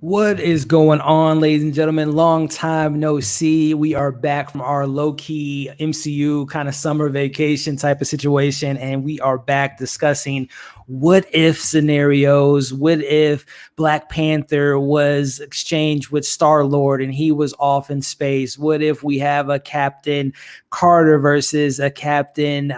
What is going on, ladies and gentlemen? Long time no see. We are back from our low-key MCU kind of summer vacation type of situation, and we are back discussing what if scenarios. What if Black Panther was exchanged with Star-Lord and he was off in space? What if we have a Captain Carter versus a Captain,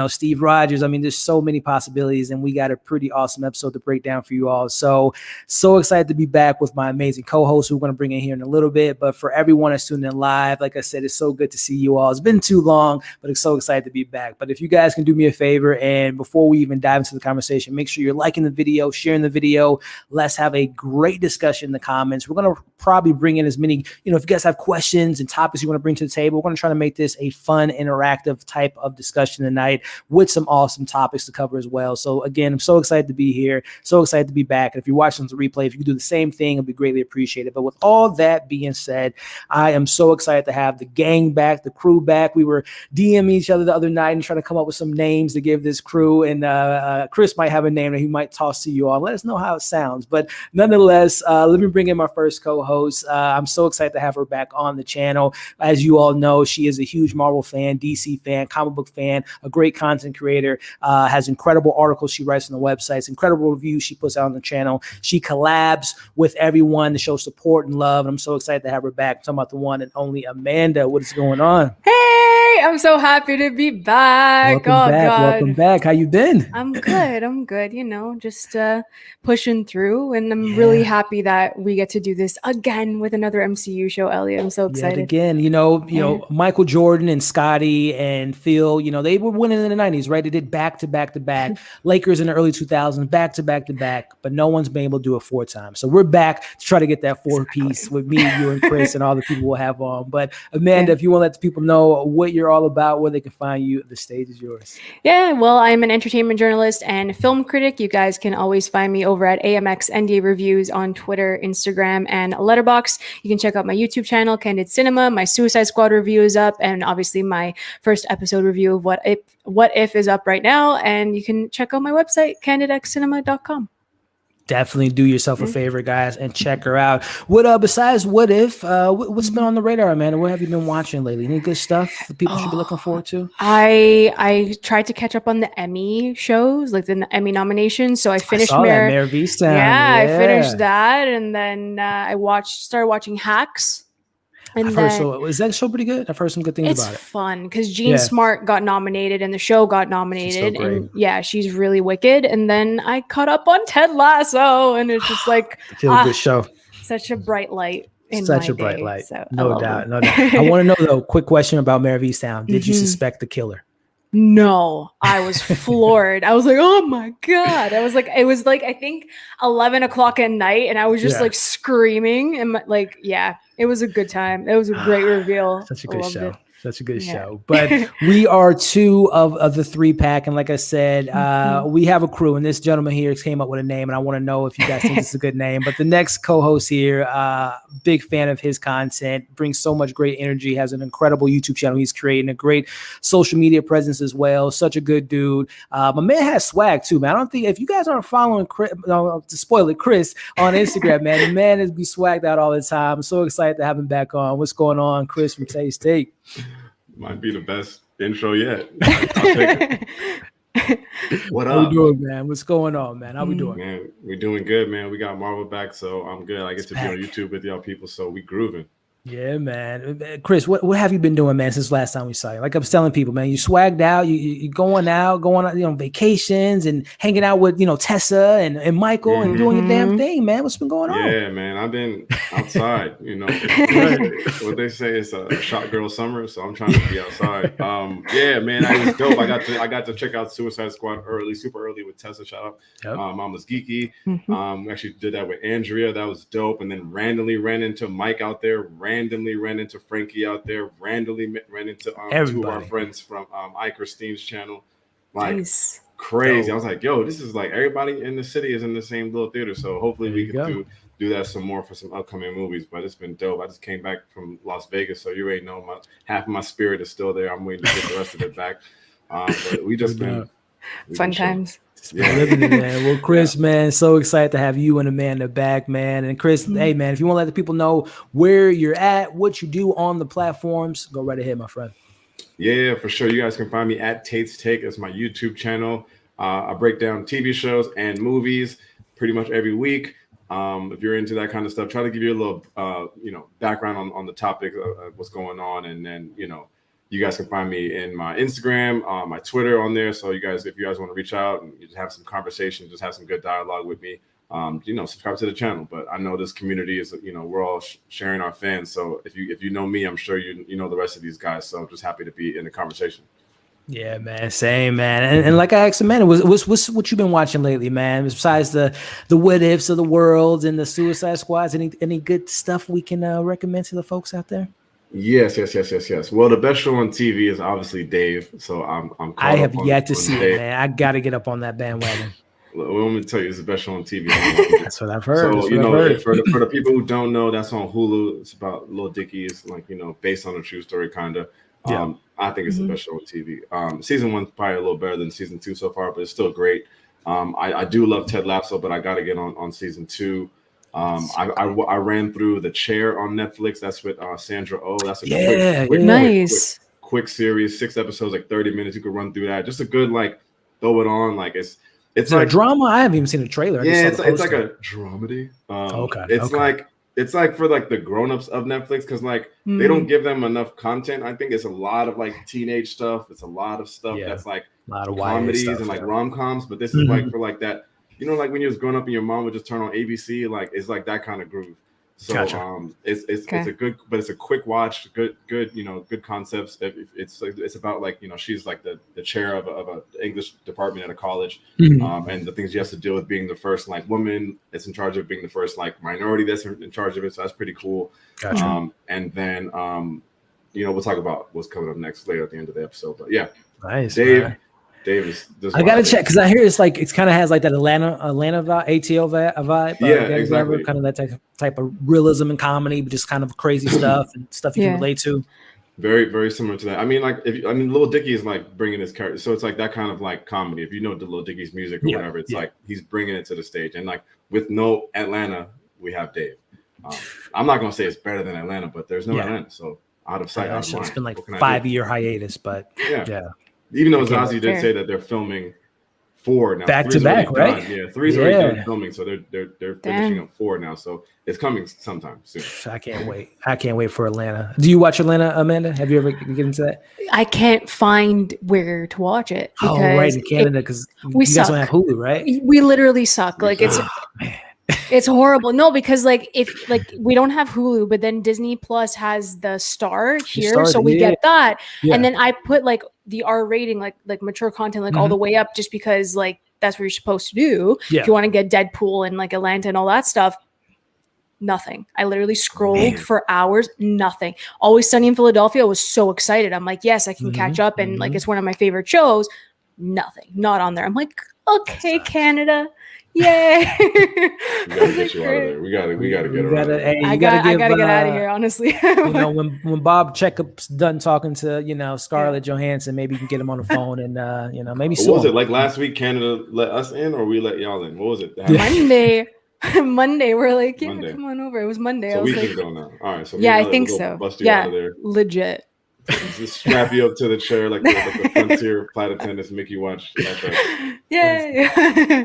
Steve Rogers? I mean, there's so many possibilities, and we got a pretty awesome episode to break down for you all. So excited to be back with my amazing co-host who we're going to bring in here in a little bit. But for everyone that's tuning in live, like I said, it's so good to see you all. It's been too long, but it's so excited to be back. But if you guys can do me a favor, and before we even dive into the conversation, make sure you're liking the video, sharing the video. Let's have a great discussion in the comments. We're going to probably bring in as many, if you guys have questions and topics you want to bring to the table, we're going to try to make this a fun, interactive type of discussion tonight with some awesome topics to cover as well. So again, I'm so excited to be here, so excited to be back. And if you're watching the replay, if you can do the same thing, it'll be greatly appreciated. But with all that being said, I am so excited to have the gang back, the crew back. We were DMing each other the other night and trying to come up with some names to give this crew. And Chris might have a name that he might toss to you all. Let us know how it sounds. But nonetheless, let me bring in my first co-host. I'm so excited to have her back on the channel. As you all know, she is a huge Marvel fan, DC fan, comic book fan, a great content creator, has incredible articles she writes on the websites, incredible reviews she puts out on the channel. She collabs with everyone to show support and love. And I'm so excited to have her back. I'm talking about the one and only Amanda. What is going on? Hey, I'm so happy to be back. Welcome back. How you been? I'm good. Just pushing through. And I'm really happy that we get to do this again with another MCU show, Elliot. I'm so excited. Again, Michael Jordan and Scotty and Phil, they were winning in the 90s, right? They did back to back to back. Lakers in the early 2000s, back to back to back, but no one's been able to do it 4 times. So we're back to try to get that 4-piece with me, you, and Chris, and all the people we'll have on. But Amanda, if you want to let the people know what you're all about, where they can find you, the stage is yours. Yeah, well, I'm an entertainment journalist and film critic. You guys can always find me over at AMX NDA Reviews on Twitter, Instagram, and Letterboxd. You can check out my YouTube channel, Candid Cinema. My Suicide Squad review is up, and obviously my first episode review of What If is up right now. And you can check out my website, candidcinema.com. Definitely do yourself a favor, guys, and check her out. What besides What If, what's been on the radar, Amanda? What have you been watching lately? Any good stuff that people should be looking forward to? I tried to catch up on the Emmy shows, like the Emmy nominations. So I finished Mare of Easttown. Yeah, I finished that, and then I started watching Hacks. And is that show pretty good? I've heard some good things about it. It's fun because Jean Smart got nominated and the show got nominated. And she's really wicked. And then I caught up on Ted Lasso, and it's just like it's a good show. Such a bright light. Such a bright light. So no doubt. I want to know though, quick question about Mare of Easttown. Did you suspect the killer? No, I was floored. I was like, oh my God. It was like, I think 11 o'clock at night, and I was just like screaming and it was a good time. It was a great reveal. Such a good show. Such a good show. But we are 2 of the 3 pack. And like I said, we have a crew. And this gentleman here came up with a name. And I want to know if you guys think it's a good name. But the next co-host here, big fan of his content, brings so much great energy, has an incredible YouTube channel he's creating, a great social media presence as well. Such a good dude. My man has swag too, man. I don't think, if you guys aren't following Chris, to spoil it, Chris on Instagram, man, the man is be swagged out all the time. I'm so excited to have him back on. What's going on, Chris from Tait? Might be the best intro yet. What up? How we doing, man? What's going on, man? How we doing? Man, we're doing good, man. We got Marvel back, so I'm good. I get to be on YouTube with y'all people, so we grooving. Yeah, man. Chris, what have you been doing, man, since last time we saw you? Like I was telling people, man, you swagged out, you going on, vacations and hanging out with, Tessa and Michael and doing your damn thing, man. What's been going on? Yeah, man. I've been outside, what they say is a shot girl summer, so I'm trying to be outside. Yeah, man, I was dope. I got to check out Suicide Squad super early with Tessa. Shout out. Yep. Mama's geeky. We actually did that with Andrea. That was dope. And then randomly ran into Mike out there, randomly ran into Frankie out there, randomly ran into 2 of our friends from Christine's channel. Nice. Crazy. I was like, yo, this is like everybody in the city is in the same little theater. So hopefully we can do that some more for some upcoming movies. But it's been dope. I just came back from Las Vegas, so you already know half of my spirit is still there. I'm waiting to get the rest of it back. But we just been fun times. Living it, man. Well, Chris, man, so excited to have you and Amanda back, man. And Chris, hey, man, if you want to let the people know where you're at, what you do on the platforms, go right ahead, my friend. Yeah, for sure. You guys can find me at Tait's Take. It's my YouTube channel. I break down TV shows and movies pretty much every week. If you're into that kind of stuff, try to give you a little, background on the topic of what's going on. And then, you guys can find me in my Instagram, my Twitter on there. So if you guys want to reach out and just have some conversation, just have some good dialogue with me, subscribe to the channel. But I know this community is, we're all sharing our fans. So if you know me, I'm sure you know the rest of these guys. So I'm just happy to be in the conversation. Yeah, man. Same, man. And like I asked Amanda, what's what you've been watching lately, man? Besides the what ifs of the world and the Suicide Squads, any good stuff we can recommend to the folks out there? Yes. Well, the best show on TV is obviously Dave. So I have yet to see it, man. I got to get up on that bandwagon. Let me tell you, it's the best show on TV. That's what I've heard. So for the people who don't know, that's on Hulu. It's about Lil Dicky. It's based on a true story, kind of. Yeah. I think it's the best show on TV. Season 1's probably a little better than season 2 so far, but it's still great. I do love Ted Lasso, but I got to get on season 2. I ran through The Chair on Netflix. That's with Sandra Oh. That's a quick series, 6 episodes, like 30 minutes. You could run through that. Just a good throw it on. Like it's like a drama. I haven't even seen a trailer. It's like a dramedy. It's like for the grown-ups of Netflix, because they don't give them enough content. I think it's a lot of teenage stuff. It's a lot of stuff that's a lot of comedies stuff, and rom-coms. But this is for that. When you was growing up and your mom would just turn on ABC, it's like that kind of groove. So gotcha. It's a good, but it's a quick watch. Good good concepts. It's about she's the chair of a English department at a college, and the things she has to deal with being the first woman that's in charge of being the first minority that's in charge of it. So that's pretty cool. Gotcha. And then we'll talk about what's coming up next later at the end of the episode. But yeah, nice, Dave. Man. Davis. I gotta check because I hear it's kind of has that Atlanta vibe, ATL vibe. Yeah, exactly. Kind of that type of realism and comedy, but just kind of crazy stuff and stuff you can relate to. Very, very similar to that. I mean, Lil Dicky is bringing his character, so it's that kind of comedy. If you know Lil Dicky's music or whatever, it's he's bringing it to the stage. And with no Atlanta, we have Dave. I'm not gonna say it's better than Atlanta, but there's no Atlanta, so out of sight, out of mind. It's been 5-year hiatus, but yeah. Even though Zazie did say that they're filming 4 now, back to back, right? Yeah, 3's already done filming, so they're finishing up 4 now. So it's coming sometime soon. I can't wait for Atlanta. Do you watch Atlanta, Amanda? Have you ever get into that? I can't find where to watch it. Oh, right, in Canada, because you guys don't have Hulu, right? We literally suck. It's horrible. No, because if we don't have Hulu, but then Disney Plus has the Star here, so we get that. Yeah. And then I put the R rating, like mature content, all the way up, just because that's what you're supposed to do. Yeah. If you want to get Deadpool and Atlanta and all that stuff. Nothing. I literally scrolled for hours. Nothing. Always Sunny in Philadelphia. I was so excited. I'm yes, I can catch up, and it's one of my favorite shows. Nothing. Not on there. I'm okay, Canada. Yay! We gotta get you out of there. We gotta get her out of there. I gotta get out of here, honestly. when Bob Checkup's done talking to Scarlett Johansson, maybe you can get him on the phone and maybe. What was it last week? Canada let us in, or we let y'all in? What was it? Monday. We're Monday. Come on over. It was Monday. So we can go now. All right. So I think so. Bust you out of there. Legit. Just strap you up to the chair like the frontier flight attendants make you watch. Yeah.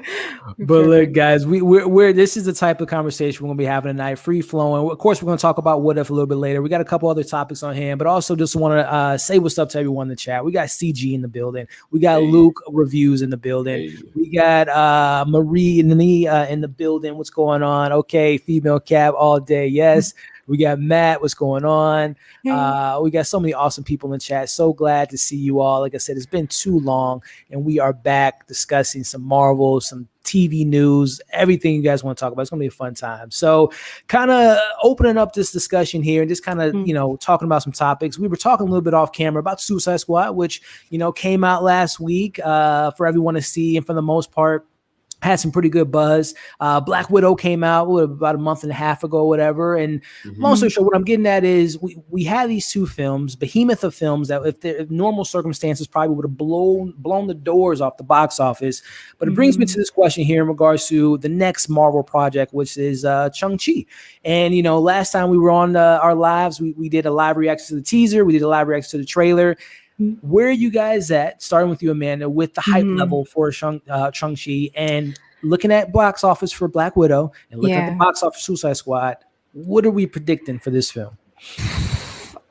But look, guys, we're this is the type of conversation we're gonna be having tonight, free flowing. Of course, we're gonna talk about what if a little bit later. We got a couple other topics on hand, but also just want to say what's up to everyone in the chat. We got CG in the building. We got Luke Reviews in the building. We got Marie in the building. What's going on? Okay, female cab all day. Yes. We got Matt. What's going on? We got so many awesome people in chat. So glad to see you all. Like I said, it's been too long, and we are back discussing some Marvel, some TV news, everything you guys want to talk about. It's going to be a fun time. So kind of opening up this discussion here and just kind of, talking about some topics. We were talking a little bit off camera about Suicide Squad, which, came out last week for everyone to see. And for the most part, had some pretty good buzz. Black Widow came out about a month and a half ago, whatever. And long story short, what I'm getting at is we had these two films, behemoth of films that if normal circumstances probably would have blown the doors off the box office. But it brings me to this question here in regards to the next Marvel project, which is Shang-Chi. And, you know, last time we were on our lives, we did a live reaction to the teaser. We did a live reaction to the trailer. Where are you guys at, starting with you, Amanda, with the hype level for Shang-Chi and looking at box office for Black Widow and looking at the box office for Suicide Squad? What are we predicting for this film?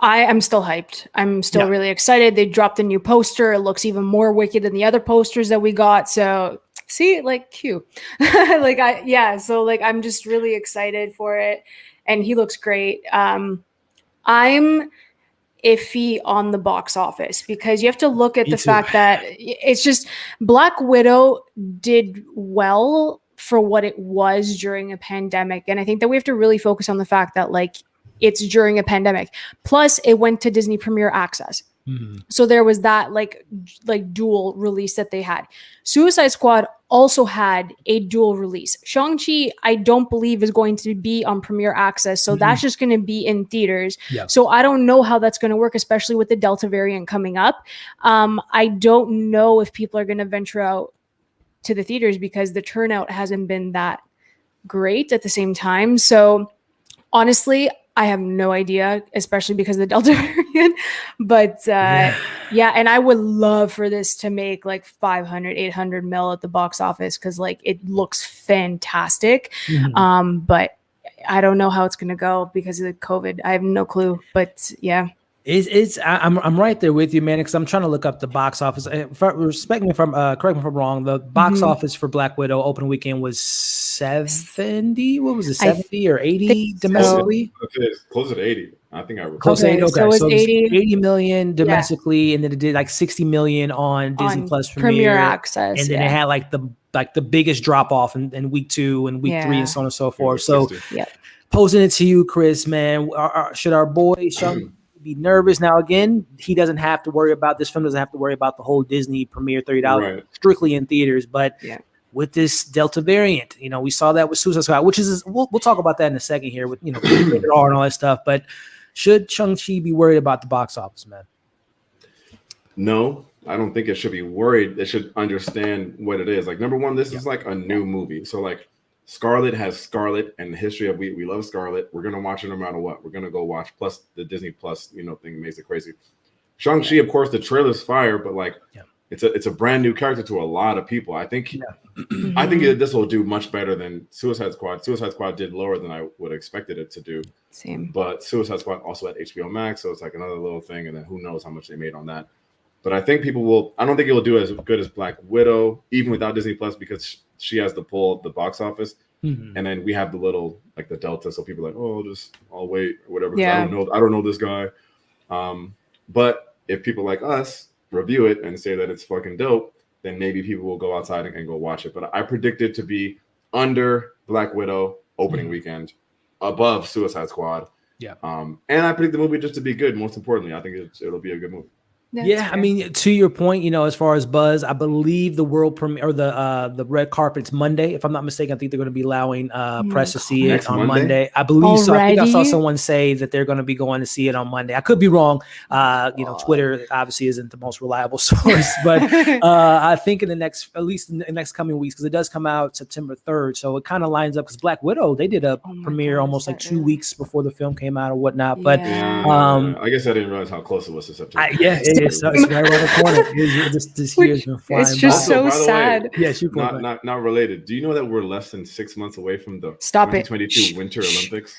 I am still hyped. I'm still really excited. They dropped a new poster. It looks even more wicked than the other posters that we got. So see, like, cute. So like I'm just really excited for it. And he looks great. I'm iffy on the box office because you have to look at the fact that it's just Black Widow did well for what it was during a pandemic. And I think that we have to really focus on the fact that like it's during a pandemic. Plus it went to Disney Premier Access. So there was that like dual release that they had. Suicide Squad also had a dual release. Shang-Chi, I don't believe is going to be on Premier Access. So that's just going to be in theaters. So I don't know how that's going to work, especially with the Delta variant coming up. I don't know if people are going to venture out to the theaters because the turnout hasn't been that great at the same time. So honestly, I have no idea, especially because of the Delta variant. But and I would love for this to make like 500, 800 mil at the box office because like it looks fantastic. But I don't know how it's going to go because of the COVID. I have no clue. But yeah. I'm right there with you, man, because I'm trying to look up the box office. Correct me if I'm wrong. The box office for Black Widow opening weekend was 70. What was it, 70 or 80 domestically? Close at 80. I think I recall. Close to 80. Okay, so it was 80 million domestically, and then it did like 60 million on Disney Plus Premier Access, and then it had like the biggest drop off in week 2 and week 3 and so on and so forth. So, posing it to you, Chris, man, should our boy be nervous? Now again, he doesn't have to worry about this film, doesn't have to worry about the whole Disney Premier $30 strictly in theaters, but with this Delta variant, you know, we saw that with Suicide Squad, which is we'll talk about that in a second here with, you know, rated R and all that stuff. But should Shang-Chi be worried about the box office, man? No, I don't think it should be worried. It should understand what it is. Like, number one, this is like a new movie, so like Scarlett has Scarlett and the history of we love Scarlett. We're gonna watch it no matter what. We're gonna go watch. Plus the Disney Plus, you know, thing makes it crazy. Shang-Chi, of course, the trailer's fire, but like it's a brand new character to a lot of people. I think this will do much better than Suicide Squad. Suicide Squad did lower than I would have expected it to do. Same. But Suicide Squad also had HBO Max, so it's like another little thing, and then who knows how much they made on that. But I think people will. I don't think it will do as good as Black Widow, even without Disney Plus, because she has the pull of the box office, and then we have the little like the Delta. So people are like, I'll wait or whatever. I don't know this guy. But if people like us review it and say that it's fucking dope, then maybe people will go outside and go watch it. But I predict it to be under Black Widow opening weekend, above Suicide Squad. And I predict the movie just to be good. Most importantly, I think it'll be a good movie. I mean, to your point, you know, as far as buzz, I believe the world premiere or the red carpet's Monday. If I'm not mistaken, I think they're going to be allowing press to see it on Monday. I believe so. I think I saw someone say that they're going to be going to see it on Monday. I could be wrong. You know, Twitter obviously isn't the most reliable source, but I think at least in the next coming weeks, because it does come out September 3rd, so it kind of lines up. Because Black Widow, they did a premiere almost like 2 weeks before the film came out or whatnot. But I guess I didn't realize how close it was to September. It's right around the corner. This year's been flying. It's just so sad. Not related. Do you know that we're less than 6 months away from the 2022 Winter Olympics?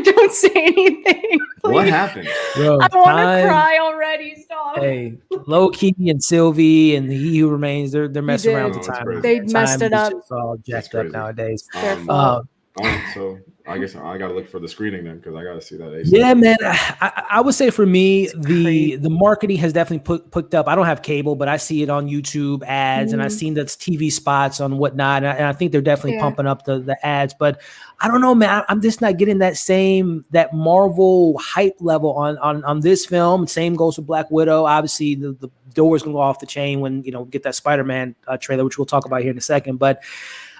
Don't say anything. Please. What happened? Bro, I want to cry already. Stop. Hey, Low Key and Sylvie and He Who Remains, they're messing around with the time. They messed it up. It's all jacked up nowadays. So I guess I gotta look for the screening then because I gotta see that. ASAP. Yeah, man. I would say for me, the marketing has definitely picked up. I don't have cable, but I see it on YouTube ads, and I've seen that's TV spots on whatnot, and I think they're definitely pumping up the ads. But I don't know, man. I'm just not getting that Marvel hype level on this film. Same goes with Black Widow. Obviously, the door's gonna go off the chain when get that Spider-Man trailer, which we'll talk about here in a second, but.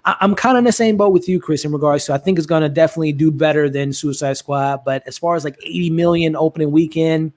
I'm kind of in the same boat with you, Chris, in regards to I think it's going to definitely do better than Suicide Squad. But as far as like 80 million opening weekend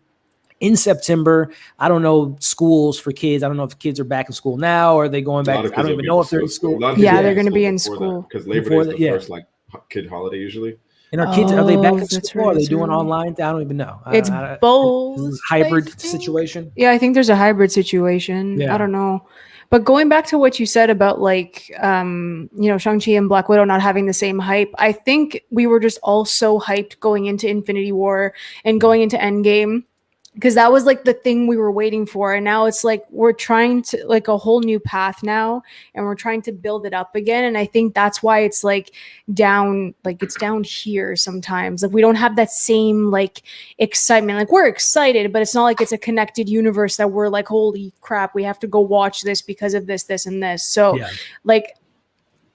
in September, I don't know schools for kids. I don't know if kids are back in school now or are they going back. I don't even know if they're in school. Yeah, they're going to be in school. Because Labor Day is the first like kid holiday usually. And our kids, are they back in school or are they doing online? I don't even know. It's both. Is this hybrid situation? Yeah, I think there's a hybrid situation. Yeah. I don't know. But going back to what you said about like, Shang-Chi and Black Widow not having the same hype, I think we were just all so hyped going into Infinity War and going into Endgame because that was like the thing we were waiting for. And now it's like we're trying to like a whole new path now and we're trying to build it up again. And I think that's why it's like down, like it's down here sometimes. Like we don't have that same like excitement. Like we're excited, but it's not like it's a connected universe that we're like, holy crap, we have to go watch this because of this, this, and this. So like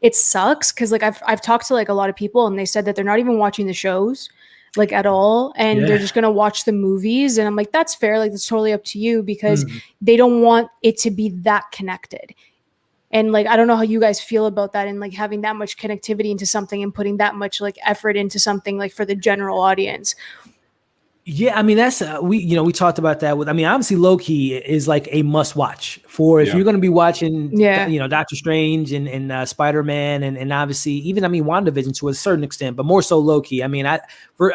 it sucks because like I've talked to like a lot of people and they said that they're not even watching the shows like at all and they're just gonna watch the movies, and I'm like, that's fair, like it's totally up to you because they don't want it to be that connected. And like I don't know how you guys feel about that and like having that much connectivity into something and putting that much like effort into something like for the general audience. Yeah, I mean that's we talked about that with. I mean, obviously, Loki is like a must watch for if you're going to be watching, Doctor Strange and Spider-Man and obviously even WandaVision to a certain extent, but more so Loki. I mean,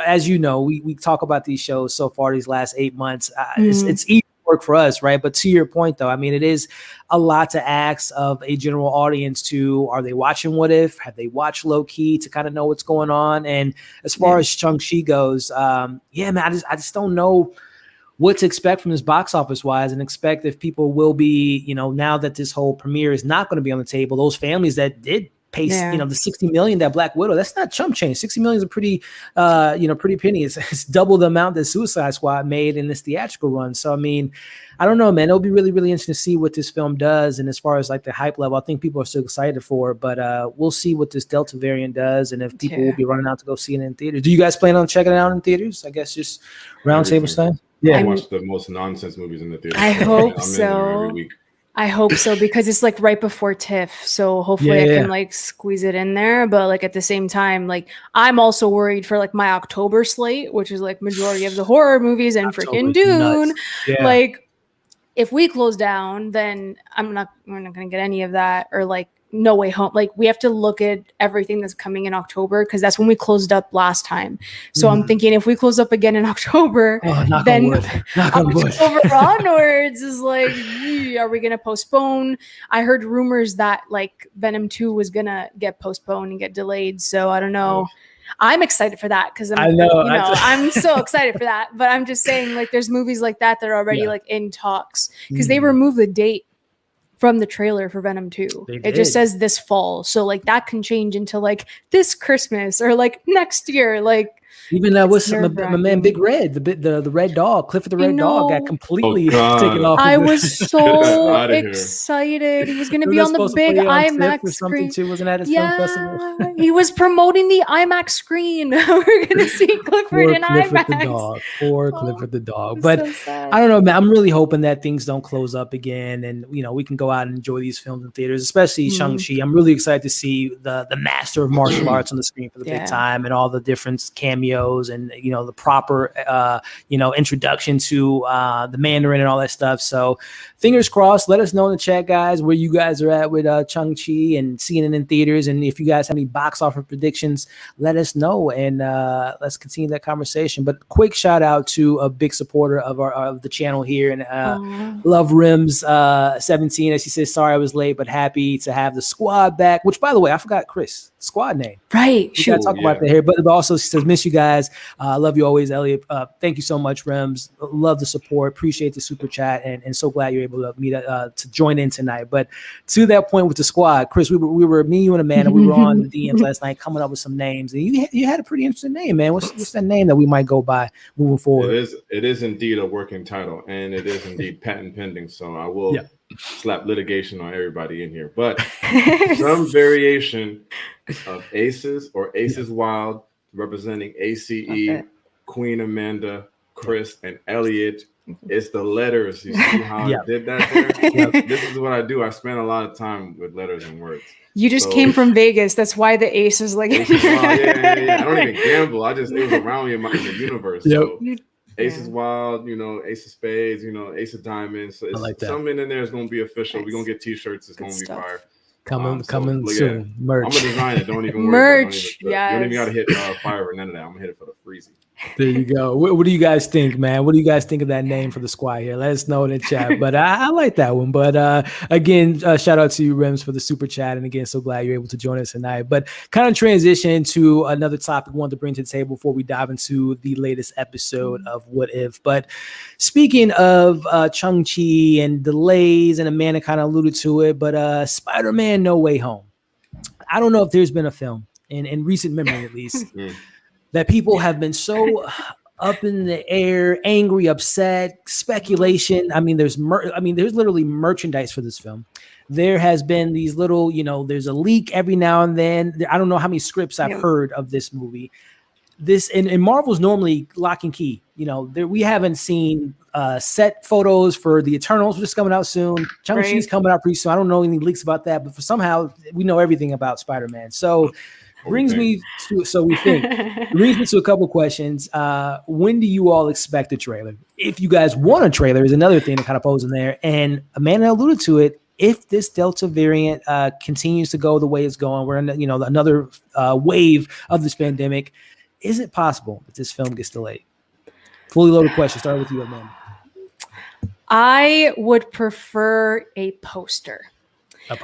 as you know, we talk about these shows so far these last 8 months. It's easy work for us, right? But to your point, though, I mean, it is a lot to ask of a general audience to, are they watching What If? Have they watched Low-Key to kind of know what's going on? And as far as Shang-Chi goes, man, I just don't know what to expect from this box office wise and expect if people will be, now that this whole premiere is not going to be on the table, those families that did pay, the 60 million that Black Widow, that's not chump change. 60 million is a pretty, pretty penny. It's double the amount that Suicide Squad made in this theatrical run. So, I mean, I don't know, man. It'll be really, really interesting to see what this film does. And as far as like the hype level, I think people are still excited for it, but we'll see what this Delta variant does. And if people will be running out to go see it in theaters. Do you guys plan on checking it out in theaters? I guess just roundtable stuff. Yeah. I watch the most nonsense movies in the theater. I hope so. Every week. I hope so because it's like right before TIFF, so hopefully I can like squeeze it in there. But like at the same time, like I'm also worried for like my October slate, which is like majority of the horror movies and freaking Dune. Like if we close down, then we're not gonna get any of that or like No Way Home. Like we have to look at everything that's coming in October because that's when we closed up last time. So I'm thinking if we close up again in October, then October onwards is like, are we gonna postpone? I heard rumors that like Venom 2 was gonna get postponed and get delayed. So I don't know. I'm excited for that because I'm so excited for that. But I'm just saying, like, there's movies like that that are already like in talks because they removed the date from the trailer for Venom 2. It just says this fall. So like that can change into like this Christmas or like next year. Like even what's my man Big Red, the red dog, Clifford the Red Dog got completely taken off. I was so excited. He was going to be on the big IMAX screen. Too, wasn't that his film festival? He was promoting the IMAX screen. We're going to see Clifford in IMAX. Poor Clifford the dog. But so I don't know, man. I'm really hoping that things don't close up again, and we can go out and enjoy these films in theaters, especially Shang-Chi. I'm really excited to see the master of martial arts on the screen for the big time, and all the different cameos and the proper introduction to the Mandarin and all that stuff. So fingers crossed. Let us know in the chat, guys, where you guys are at with Shang-Chi and seeing it in theaters, and if you guys have any box office predictions, let us know, and let's continue that conversation. But quick shout out to a big supporter of the channel here, and Love Rims 17, as she says, sorry I was late but happy to have the squad back, which by the way I forgot, Chris, squad name. Right. We gotta talk about that here, but also she says, miss you guys. I love you always, Elliot. Thank you so much, Rems. Love the support. Appreciate the super chat, and so glad you're able to meet to join in tonight. But to that point with the squad, Chris, we were me, you, and Amanda. We were on the DMs last night, coming up with some names, and you had a pretty interesting name, man. What's that name that we might go by moving forward? It is indeed a working title, and it is indeed patent pending. So I will slap litigation on everybody in here, but some variation of Aces or Aces Wild, representing ACE, Queen Amanda, Chris, and Elliot. It's the letters. You see how I did that there? This is what I do. I spend a lot of time with letters and words. You just came from Vegas. That's why the ace is like. Aces Wild. Yeah. I don't even gamble. It was around me in the universe. So Aces Wild, Ace of Spades, Ace of Diamonds. So it's something in there is going to be official. Nice. We're going to get T-shirts. It's going to be fire. Coming soon. Merch. I'm gonna design it. Don't even worry. Merch. You don't even gotta hit fire or none of that. I'm gonna hit it for the freezy. There you go. What do you guys think, man? What do you guys think of that name for the squad here? Let us know in the chat. But I like that one. But again, shout out to you, Rems, for the super chat. And again, so glad you're able to join us tonight. But kind of transition to another topic we want to bring to the table before we dive into the latest episode of What If. But speaking of Shang-Chi and delays, and Amanda kind of alluded to it, but Spider-Man No Way Home. I don't know if there's been a film in recent memory, at least, that people have been so up in the air, angry, upset, speculation. I mean, there's literally merchandise for this film. There has been these little, there's a leak every now and then. I don't know how many scripts I've heard of this movie. This and Marvel's normally lock and key. We haven't seen set photos for the Eternals, which is coming out soon. Shang-Chi's coming out pretty soon. I don't know any leaks about that, but somehow we know everything about Spider-Man. So brings me to a couple questions. When do you all expect a trailer? If you guys want a trailer is another thing to kind of pose in there. And Amanda alluded to it. If this Delta variant continues to go the way it's going, we're in another wave of this pandemic. Is it possible that this film gets delayed? Fully loaded question. Start with you, Amanda. I would prefer a poster.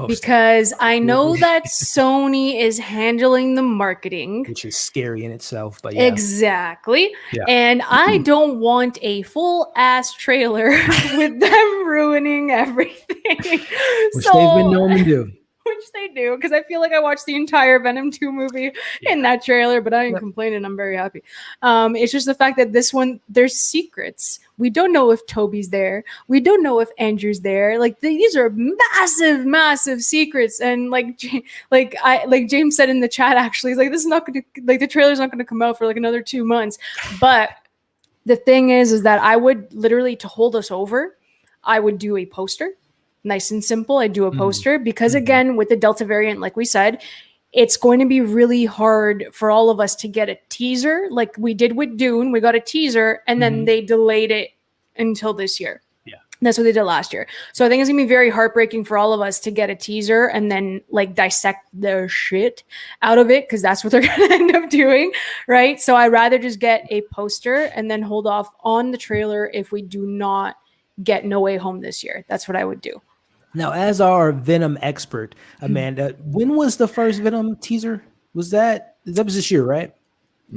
Because I know that Sony is handling the marketing, which is scary in itself, but exactly. And I don't want a full ass trailer with them ruining everything, which they've been known to do. Which they do, because I feel like I watched the entire Venom 2 movie in that trailer, but I ain't complaining. I'm very happy. It's just the fact that this one, there's secrets. We don't know if Toby's there. We don't know if Andrew's there. Like these are massive, massive secrets. And like James said in the chat, actually, he's like, this is not going to, like, the trailer's not going to come out for like another 2 months. But the thing is that I would literally, to hold us over, I would do a poster. Nice and simple. I do a poster because, again, with the Delta variant, like we said, it's going to be really hard for all of us to get a teaser like we did with Dune. We got a teaser and then they delayed it until this year. That's what they did last year. So I think it's gonna be very heartbreaking for all of us to get a teaser and then like dissect their shit out of it, because that's what they're gonna end up doing, right? So I'd rather just get a poster and then hold off on the trailer if we do not get No Way Home this year. That's what I would do. Now, as our Venom expert, Amanda, when was the first Venom teaser? That was this year, right?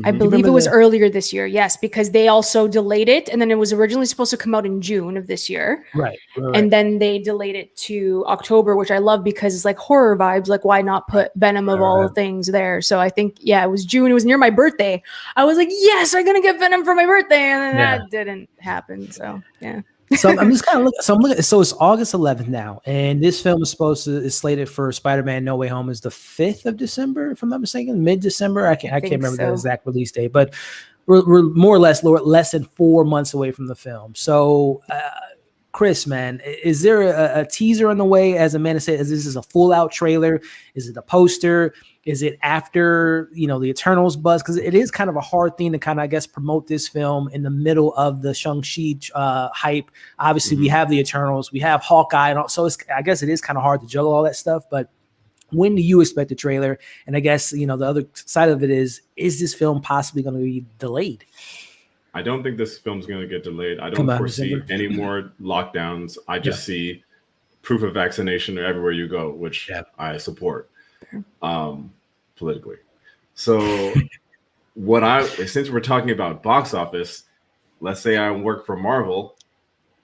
I believe it was earlier this year, yes, because they also delayed it, and then it was originally supposed to come out in June of this year. Right. And then they delayed it to October, which I love because it's like horror vibes. Like, why not put Venom of all things there? So I think, it was June. It was near my birthday. I was like, yes, I'm going to get Venom for my birthday. And then that didn't happen. So, yeah. So I'm just kind of looking. So I'm looking. So it's August 11th now, and this film is slated for Spider-Man: No Way Home is the 5th of December, if I'm not mistaken, mid-December. I can't remember the exact release date, but we're more or less less than 4 months away from the film. So, Chris, man, is there a teaser on the way? As Amanda said, is this a full-out trailer? Is it a poster? Is it after, the Eternals buzz? Because it is kind of a hard thing to kind of, I guess, promote this film in the middle of the Shang-Chi hype. Obviously, we have the Eternals, we have Hawkeye, and so I guess it is kind of hard to juggle all that stuff. But when do you expect the trailer? And I guess, the other side of it is this film possibly going to be delayed? I don't think this film's going to get delayed. I don't foresee any more lockdowns. I just see proof of vaccination everywhere you go, which I support. politically. So since we're talking about box office, let's say I work for Marvel,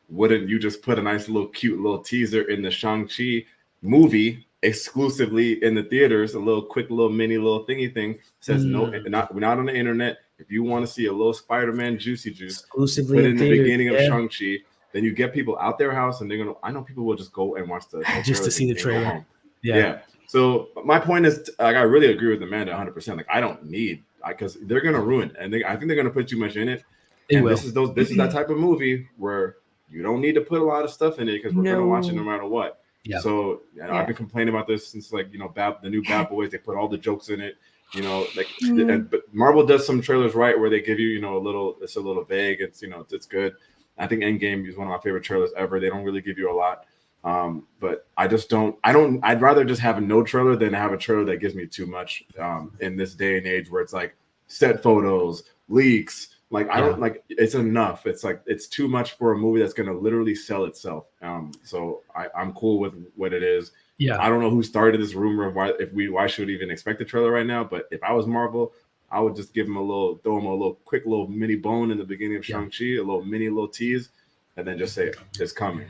wouldn't you just put a nice little cute little teaser in the Shang-Chi movie exclusively in the theaters, a little quick little mini little thingy thing, says we're not on the internet. If you want to see a little Spider-Man juicy juice, exclusively put it in the beginning of Shang-Chi, then you get people out their house and I know people will just go and watch the just to see the trailer. Yeah. So my point is, like, I really agree with Amanda 100%. Like, I don't need, because they're gonna ruin it, and I think they're gonna put too much in it. This is that type of movie where you don't need to put a lot of stuff in it because we're gonna watch it no matter what. Yeah. So I've been complaining about this since, like, the new Bad Boys. They put all the jokes in it. But Marvel does some trailers right where they give you, it's a little vague. It's it's good. I think Endgame is one of my favorite trailers ever. They don't really give you a lot. But I'd rather just have no trailer than have a trailer that gives me too much in this day and age where it's like set photos, leaks. Like, I don't like, it's enough. It's like, it's too much for a movie that's going to literally sell itself. So I'm cool with what it is. Yeah. I don't know who started this rumor of why should we even expect a trailer right now. But if I was Marvel, I would just throw him a little quick little mini bone in the beginning of Shang-Chi, a little tease, and then just say it's coming.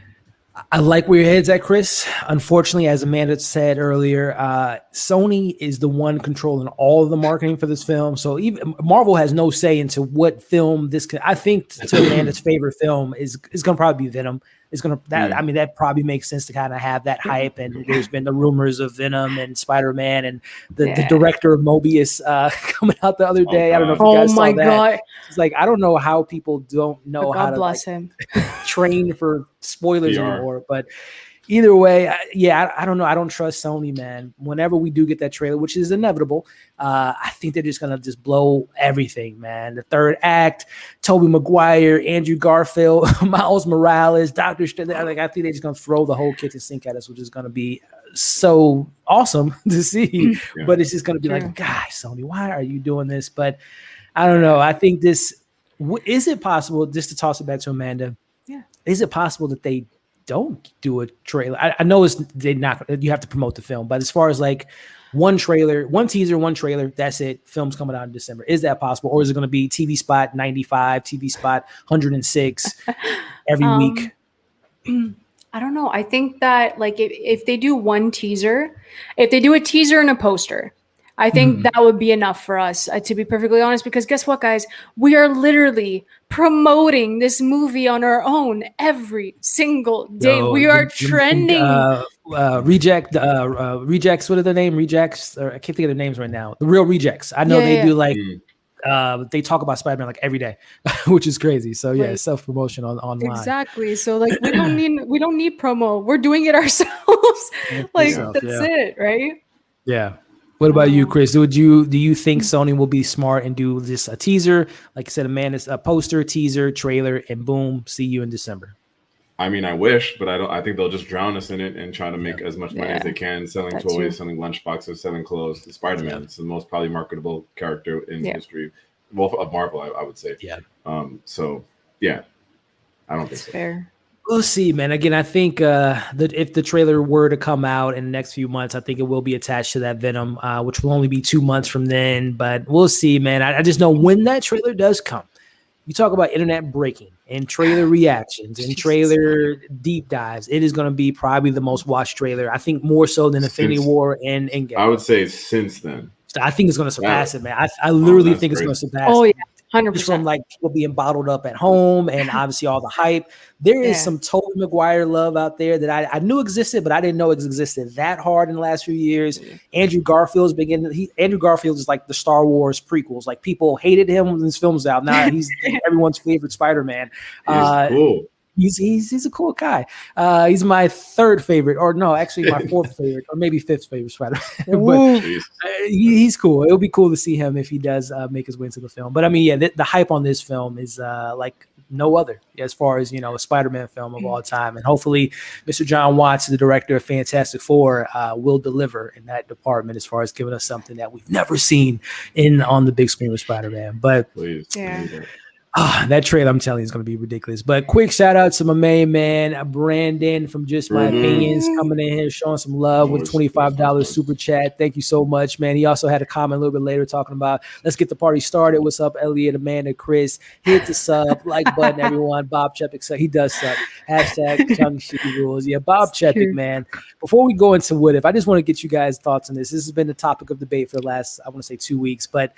I like where your head's at, Chris. Unfortunately, as Amanda said earlier, Sony is the one controlling all of the marketing for this film. So even Marvel has no say into what film this could. I think to Amanda's favorite film is going to probably be Venom. It's going to I mean, that probably makes sense to kind of have that hype. And there's been the rumors of Venom and Spider-Man and the director of Mobius coming out the other day. I don't know if you guys saw that. God. It's like, I don't know how people don't know how to him. Train for spoilers anymore. But either way, I don't know. I don't trust Sony, man. Whenever we do get that trailer, which is inevitable, I think they're just going to just blow everything, man. The third act, Tobey Maguire, Andrew Garfield, Miles Morales, Doctor Strange. Like, I think they're just going to throw the whole kitchen sink at us, which is going to be so awesome to see. But it's just going to be like, gosh, Sony, why are you doing this? But I don't know. I think is it possible, just to toss it back to Amanda, is it possible that they don't do a trailer? I know you have to promote the film, but as far as like one trailer, one teaser, one trailer, that's it. Film's coming out in December. Is that possible? Or is it going to be TV spot 95, TV spot 106 every week? I don't know. I think that, like, if they do one teaser, if they do a teaser and a poster, I think that would be enough for us, to be perfectly honest, because guess what, guys? We are literally promoting this movie on our own every single day. We are trending. Rejects, what are their name? Rejects, or I can't think of their names right now. The Real Rejects. I know they do like, they talk about Spider-Man like every day, which is crazy. So self-promotion online. Exactly. So like we don't need promo. We're doing it ourselves. That's it, right? Yeah. What about you, Chris? Do you think Sony will be smart and do this a teaser, like I said, Amanda's a poster, teaser, trailer, and boom, see you in December? I mean, I wish, but I don't. I think they'll just drown us in it and try to make as much money as they can, selling toys, selling lunchboxes, selling clothes. Spider-Man is the most probably marketable character in history, of Marvel, I would say. Yeah. So I don't think so. Fair. We'll see, man. Again, I think that if the trailer were to come out in the next few months, I think it will be attached to that Venom, which will only be 2 months from then. But we'll see, man. I just know when that trailer does come, you talk about internet breaking and trailer reactions and trailer deep dives. It is going to be probably the most watched trailer, I think, more so than Infinity War and Endgame. I would say since then. So I think it's going to surpass it, man. I literally think it's going to surpass it. Oh, yeah. 100%. Just from like people being bottled up at home and obviously all the hype. There is some Tobey Maguire love out there that I knew existed, but I didn't know it existed that hard in the last few years. Andrew Garfield's Andrew Garfield is like the Star Wars prequels. Like, people hated him when his films out. Now he's everyone's favorite Spider-Man. He's cool. He's a cool guy. He's my third favorite, or no, actually my fourth favorite, or maybe fifth favorite Spider-Man. But he's cool. It'll be cool to see him if he does make his way into the film. But I mean, the hype on this film is like no other as far as, a Spider-Man film of all time. And hopefully Mr. John Watts, the director of Fantastic Four, will deliver in that department as far as giving us something that we've never seen on the big screen with Spider-Man. But please. That trailer, I'm telling you, is going to be ridiculous. But quick shout out to my main man, Brandon from Just My Opinions, coming in here, showing some love with $25 super chat. Thank you so much, man. He also had a comment a little bit later talking about, let's get the party started. What's up, Elliot, Amanda, Chris? Hit the sub, like button, everyone. Bob Chepik, so he does suck. Hashtag Shang-Chi rules. Yeah, Bob Chepik, man. Before we go into What If, I just want to get you guys' thoughts on this. This has been the topic of debate for the last, I want to say 2 weeks, but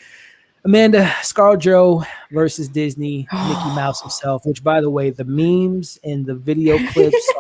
Amanda, Scarlett versus Disney, Mickey Mouse himself, which, by the way, the memes and the video clips,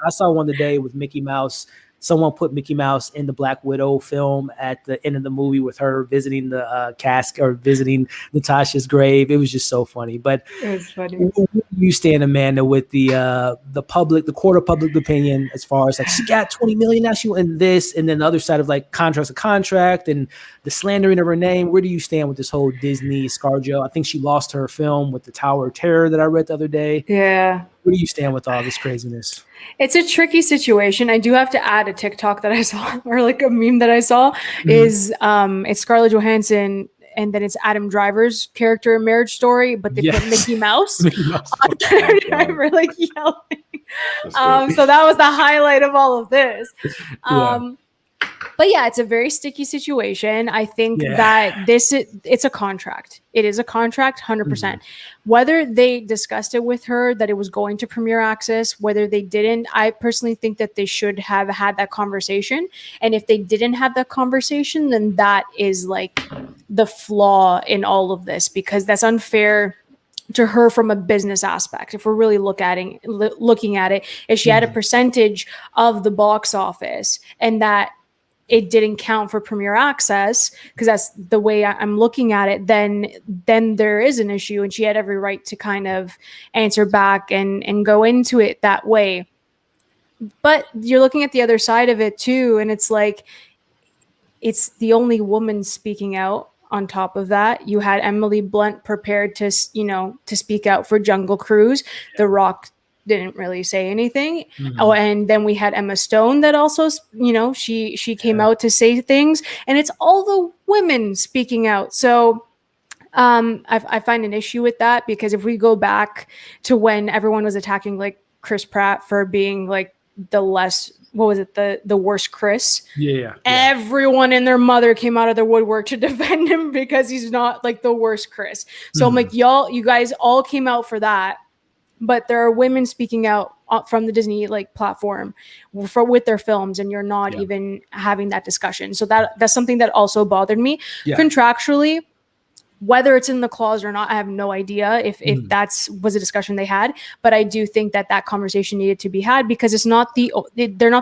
I saw one today with Mickey Mouse. Someone put Mickey Mouse in the Black Widow film at the end of the movie with her visiting the cask or visiting Natasha's grave. It was just so funny. But it was funny. Where do you stand, Amanda, with the public, the court of public opinion, as far as like she got 20 million now, she in this, and then the other side of like contract's a contract and the slandering of her name? Where do you stand with this whole Disney ScarJo? I think she lost her film with the Tower of Terror that I read the other day. Yeah. Where do you stand with all this craziness? It's a tricky situation. I do have to add a TikTok that I saw, or like a meme that I saw, is it's Scarlett Johansson and then it's Adam Driver's character in Marriage Story, but they put Mickey Mouse on Adam Driver, like yelling. So that was the highlight of all of this. But yeah, it's a very sticky situation. I think that it's a contract. It is a contract, 100%. Whether they discussed it with her that it was going to Premier Access, whether they didn't, I personally think that they should have had that conversation. And if they didn't have that conversation, then that is like the flaw in all of this, because that's unfair to her from a business aspect. If we're really looking at it, if she had a percentage of the box office and that it didn't count for Premier Access, because that's the way I'm looking at it, then there is an issue, and she had every right to kind of answer back and go into it that way. But you're looking at the other side of it too, and it's like, it's the only woman speaking out. On top of that, you had Emily Blunt prepared to speak out for Jungle Cruise. The Rock didn't really say anything. Oh, and then we had Emma Stone that also, she came out to say things, and it's all the women speaking out. So I find an issue with that, because if we go back to when everyone was attacking like Chris Pratt for being like the worst Chris. Everyone and their mother came out of their woodwork to defend him because he's not like the worst Chris. So I'm like, you guys all came out for that. But there are women speaking out from the Disney like platform with their films, and you're not even having that discussion. So that's something that also bothered me. Contractually, whether it's in the clause or not, I have no idea if was a discussion they had. But I do think that conversation needed to be had, because they're not the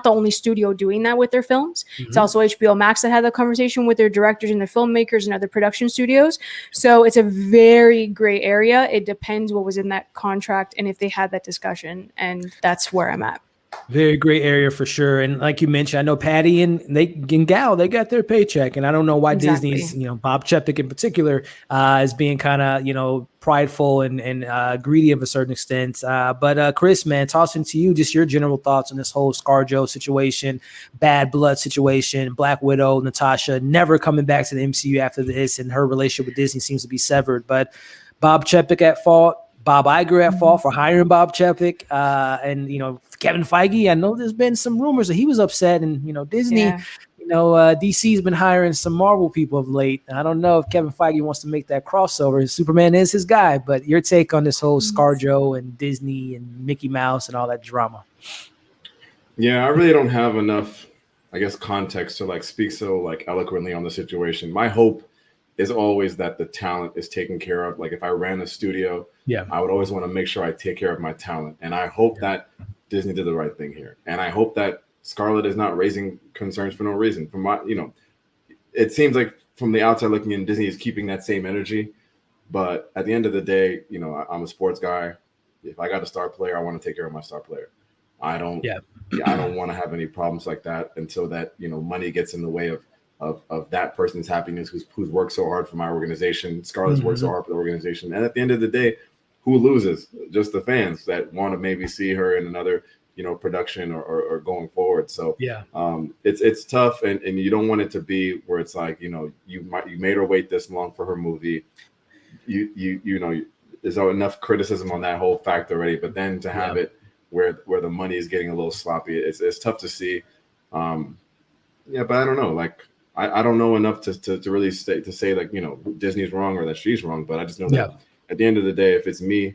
only studio doing that with their films. It's also HBO Max that had that conversation with their directors and their filmmakers and other production studios. So it's a very gray area. It depends what was in that contract and if they had that discussion. And that's where I'm at. Very great area for sure. And like you mentioned, I know Patty and Gal, they got their paycheck. And I don't know why Disney's, Bob Chepik in particular, is being kind of, prideful and greedy of a certain extent. But Chris, man, tossing to you just your general thoughts on this whole ScarJo situation, Bad Blood situation, Black Widow, Natasha never coming back to the MCU after this, and her relationship with Disney seems to be severed. But Bob Chepik at fault. Bob Iger at fault for hiring Bob Chepik, and Kevin Feige. I know there's been some rumors that he was upset, and Disney, DC's been hiring some Marvel people of late. I don't know if Kevin Feige wants to make that crossover. Superman is his guy, but your take on this whole ScarJo and Disney and Mickey Mouse and all that drama? Yeah, I really don't have enough, I guess, context to speak so eloquently on the situation. My hope is always that the talent is taken care of. Like if I ran a studio, I would always want to make sure I take care of my talent. And I hope that Disney did the right thing here. And I hope that Scarlett is not raising concerns for no reason. From my, it seems like from the outside looking in, Disney is keeping that same energy. But at the end of the day, I'm a sports guy. If I got a star player, I want to take care of my star player. I don't want to have any problems like that until that, money gets in the way of that person's happiness who's worked so hard for my organization. Scarlett's worked so hard for the organization. And at the end of the day, who loses? Just the fans that want to maybe see her in another, production or going forward. So it's tough, and you don't want it to be where it's like, you made her wait this long for her movie. You there's enough criticism on that whole fact already. But then to have it where the money is getting a little sloppy, it's tough to see. But I don't know. Like I don't know enough to really say like, you know, Disney's wrong or that she's wrong. But I just know that at the end of the day, if it's me,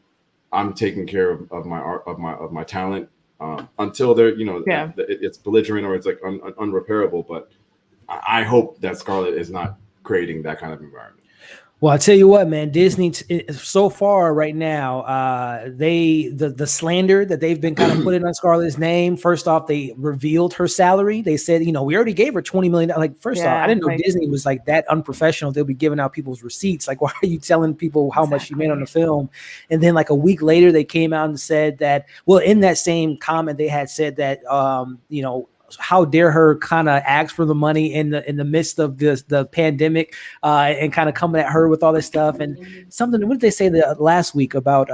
I'm taking care of my art, of my talent, until they're, you know, it's belligerent or it's like unrepairable. But I hope that Scarlett is not creating that kind of environment. Well, I tell you what, man, Disney so far right now, the slander that they've been kind of putting on Scarlett's name. First off, they revealed her salary. They said, you know, we already gave her $20 million. Like, first off, I didn't know Disney was like that unprofessional. They'll be giving out people's receipts. Like, why are you telling people how much you made on the film? And then like a week later, they came out and said that, well, in that same comment, they had said that, you know, how dare her kind of ask for the money in the midst of the pandemic, and kind of coming at her with all this stuff and something. What did they say last week about?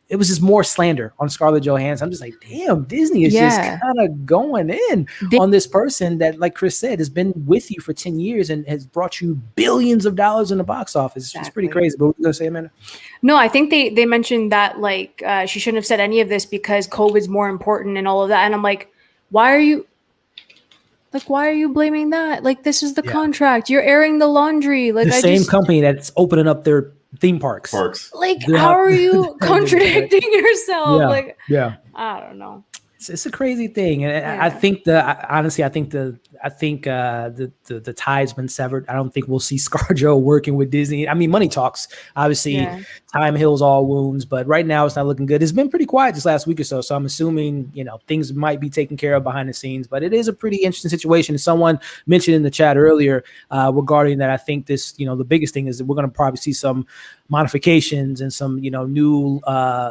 It was just more slander on Scarlett Johansson. I'm just like, damn, Disney is just kind of going in on this person that, like Chris said, has been with you for 10 years and has brought you billions of dollars in the box office. It's pretty crazy. But what were you gonna say, Amanda? No, I think they mentioned that like she shouldn't have said any of this because COVID's more important and all of that. And I'm like, why are you blaming that? Like, this is the contract. You're airing the laundry. Like, the same company that's opening up their theme parks. Like, how are you contradicting yourself? I don't know. It's a crazy thing, and I think honestly, I think the tie's been severed. I don't think we'll see ScarJo working with Disney. I mean, money talks. Obviously, time heals all wounds, but right now it's not looking good. It's been pretty quiet this last week or so, so I'm assuming, you know, things might be taken care of behind the scenes. But it is a pretty interesting situation. Someone mentioned in the chat earlier regarding that. I think this, you know, the biggest thing is that we're going to probably see some modifications and some, you know, new,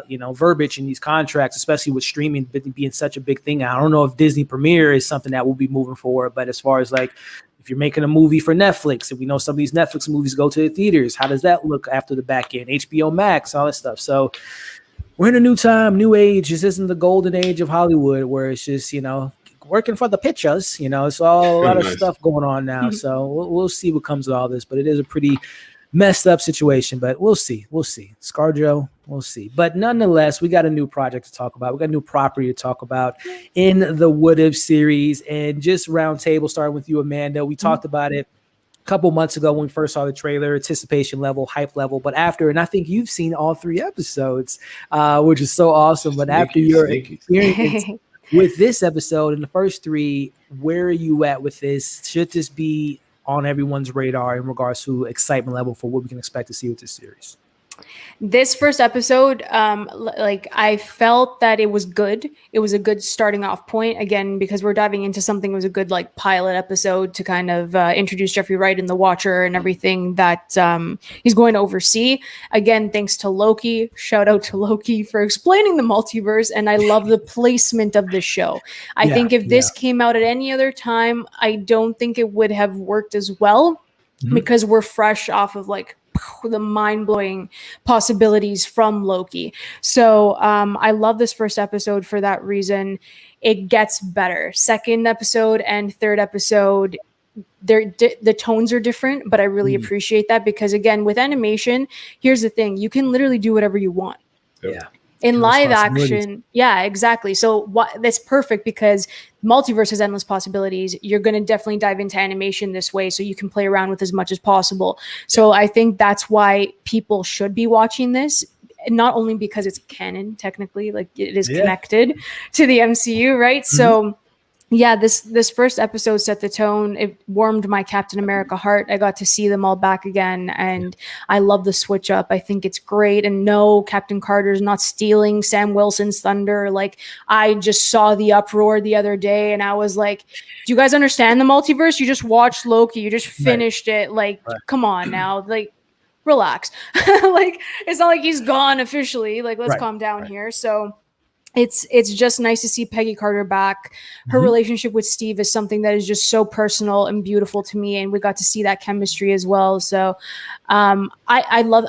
you know, verbiage in these contracts, especially with streaming being such a big thing. I don't know if Disney Premiere is something that will be moving forward, but as far as like, if you're making a movie for Netflix, and we know some of these Netflix movies go to the theaters, how does that look after the back end? HBO Max, all that stuff. So we're in a new time, new age. This isn't the golden age of Hollywood where it's just, you know, working for the pictures, you know, it's all a lot of stuff going on now. So we'll see what comes of all this, but it is a pretty messed up situation, but we'll see. ScarJo, we'll see. But nonetheless, we got a new project to talk about. We got a new property to talk about in the What If series. And just round table, starting with you, Amanda. We talked about it a couple months ago when we first saw the trailer, anticipation level, hype level. But after, and I think you've seen all 3 episodes, which is so awesome. But after your experience with this episode and the first 3, where are you at with this? Should this be on everyone's radar in regards to excitement level for what we can expect to see with this series? This first episode, like, I felt that it was good. It was a good starting off point, again, because we're diving into something. It was a good like pilot episode to kind of introduce Jeffrey Wright and the Watcher and everything that he's going to oversee. Again, thanks to Loki. Shout out to Loki for explaining the multiverse. And I love the placement of the show. I think if this came out at any other time, I don't think it would have worked as well, because we're fresh off of like the mind-blowing possibilities from Loki. So I love this first episode for that reason. It gets better. Second episode and third episode, the tones are different, but I really appreciate that, because again, with animation, here's the thing: you can literally do whatever you want. In live action, exactly. So that's perfect, because multiverse has endless possibilities. You're going to definitely dive into animation this way, so you can play around with as much as possible. So I think that's why people should be watching this, not only because it's canon, technically, like it is connected to the MCU, right? So this first episode set the tone. It warmed my Captain America heart. I got to see them all back again, and I love the switch up. I think it's great. And no, Captain Carter's not stealing Sam Wilson's thunder. Like, I just saw the uproar the other day, and I was like, do you guys understand the multiverse? You just watched Loki. You just finished it. Like, come on now. Like, relax. Like, it's not like he's gone officially. Like, let's calm down here. So it's just nice to see Peggy Carter back. Her relationship with Steve is something that is just so personal and beautiful to me, and we got to see that chemistry as well. So I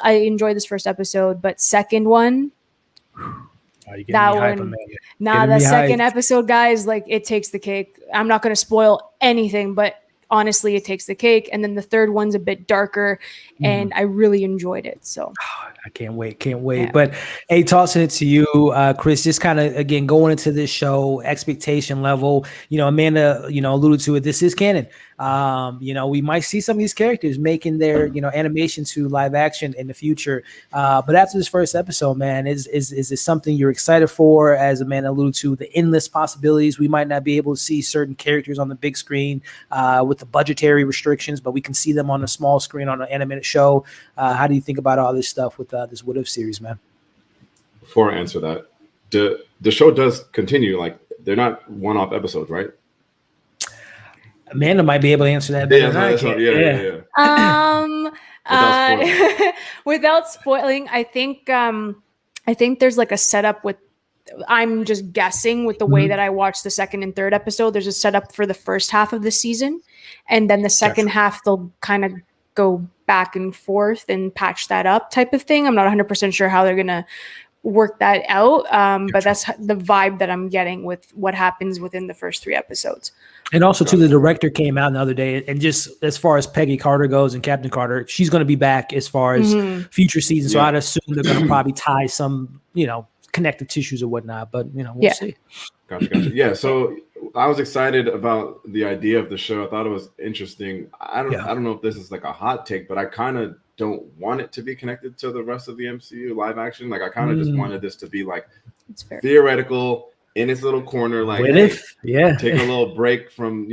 enjoyed this first episode, but second one, that second episode, guys, like, it takes the cake. I'm not going to spoil anything, but honestly, it takes the cake. And then the third one's a bit darker, and I really enjoyed it. So I can't wait. Can't wait. Yeah. But hey, tossing it to you, Chris, just kind of, again, going into this show, expectation level, Amanda, alluded to it. This is canon. We might see some of these characters making their, animation to live action in the future. But after this first episode, man, is this something you're excited for? As Amanda alluded to, the endless possibilities. We might not be able to see certain characters on the big screen with the budgetary restrictions, but we can see them on a small screen on an animated show. How do you think about all this stuff with this What If series, man? Before I answer that, the show does continue. Like, they're not one-off episodes, right? Amanda might be able to answer that better than I can. Yeah. Without spoiling, I think there's like a setup with. I'm just guessing with the way that I watched the second and third episode. There's a setup for the first half of the season, and then the second half they'll kind of go back and forth and patch that up, type of thing. I'm not 100% sure how they're gonna work that out, but that's the vibe that I'm getting with what happens within the first 3 episodes. And also, too, the director came out the other day, and just as far as Peggy Carter goes and Captain Carter, she's going to be back as far as future seasons. So I'd assume they're going to probably tie some, connective tissues or whatnot. But we'll see. Gotcha. Yeah. So I was excited about the idea of the show. I thought it was interesting. I don't know if this is like a hot take, but I kind of don't want it to be connected to the rest of the MCU live action. Like, I kind of just wanted this to be like theoretical, in its little corner, like, take a little break from,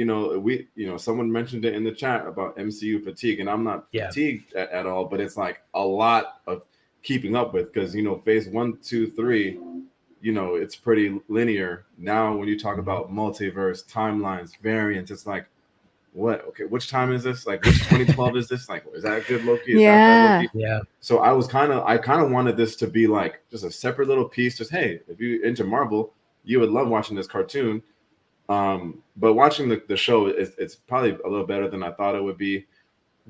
someone mentioned it in the chat about MCU fatigue, and I'm not fatigued at all, but it's like a lot of keeping up with, because phase 1, 2, 3, it's pretty linear. Now when you talk about multiverse, timelines, variants, it's like, what? Okay, which time is this? Like, which 2012 is this? Like, is that good Loki? Is that bad Loki? Yeah. So I kind of wanted this to be like just a separate little piece. Just, hey, if you're into Marvel, you would love watching this cartoon. But watching the show, it's probably a little better than I thought it would be.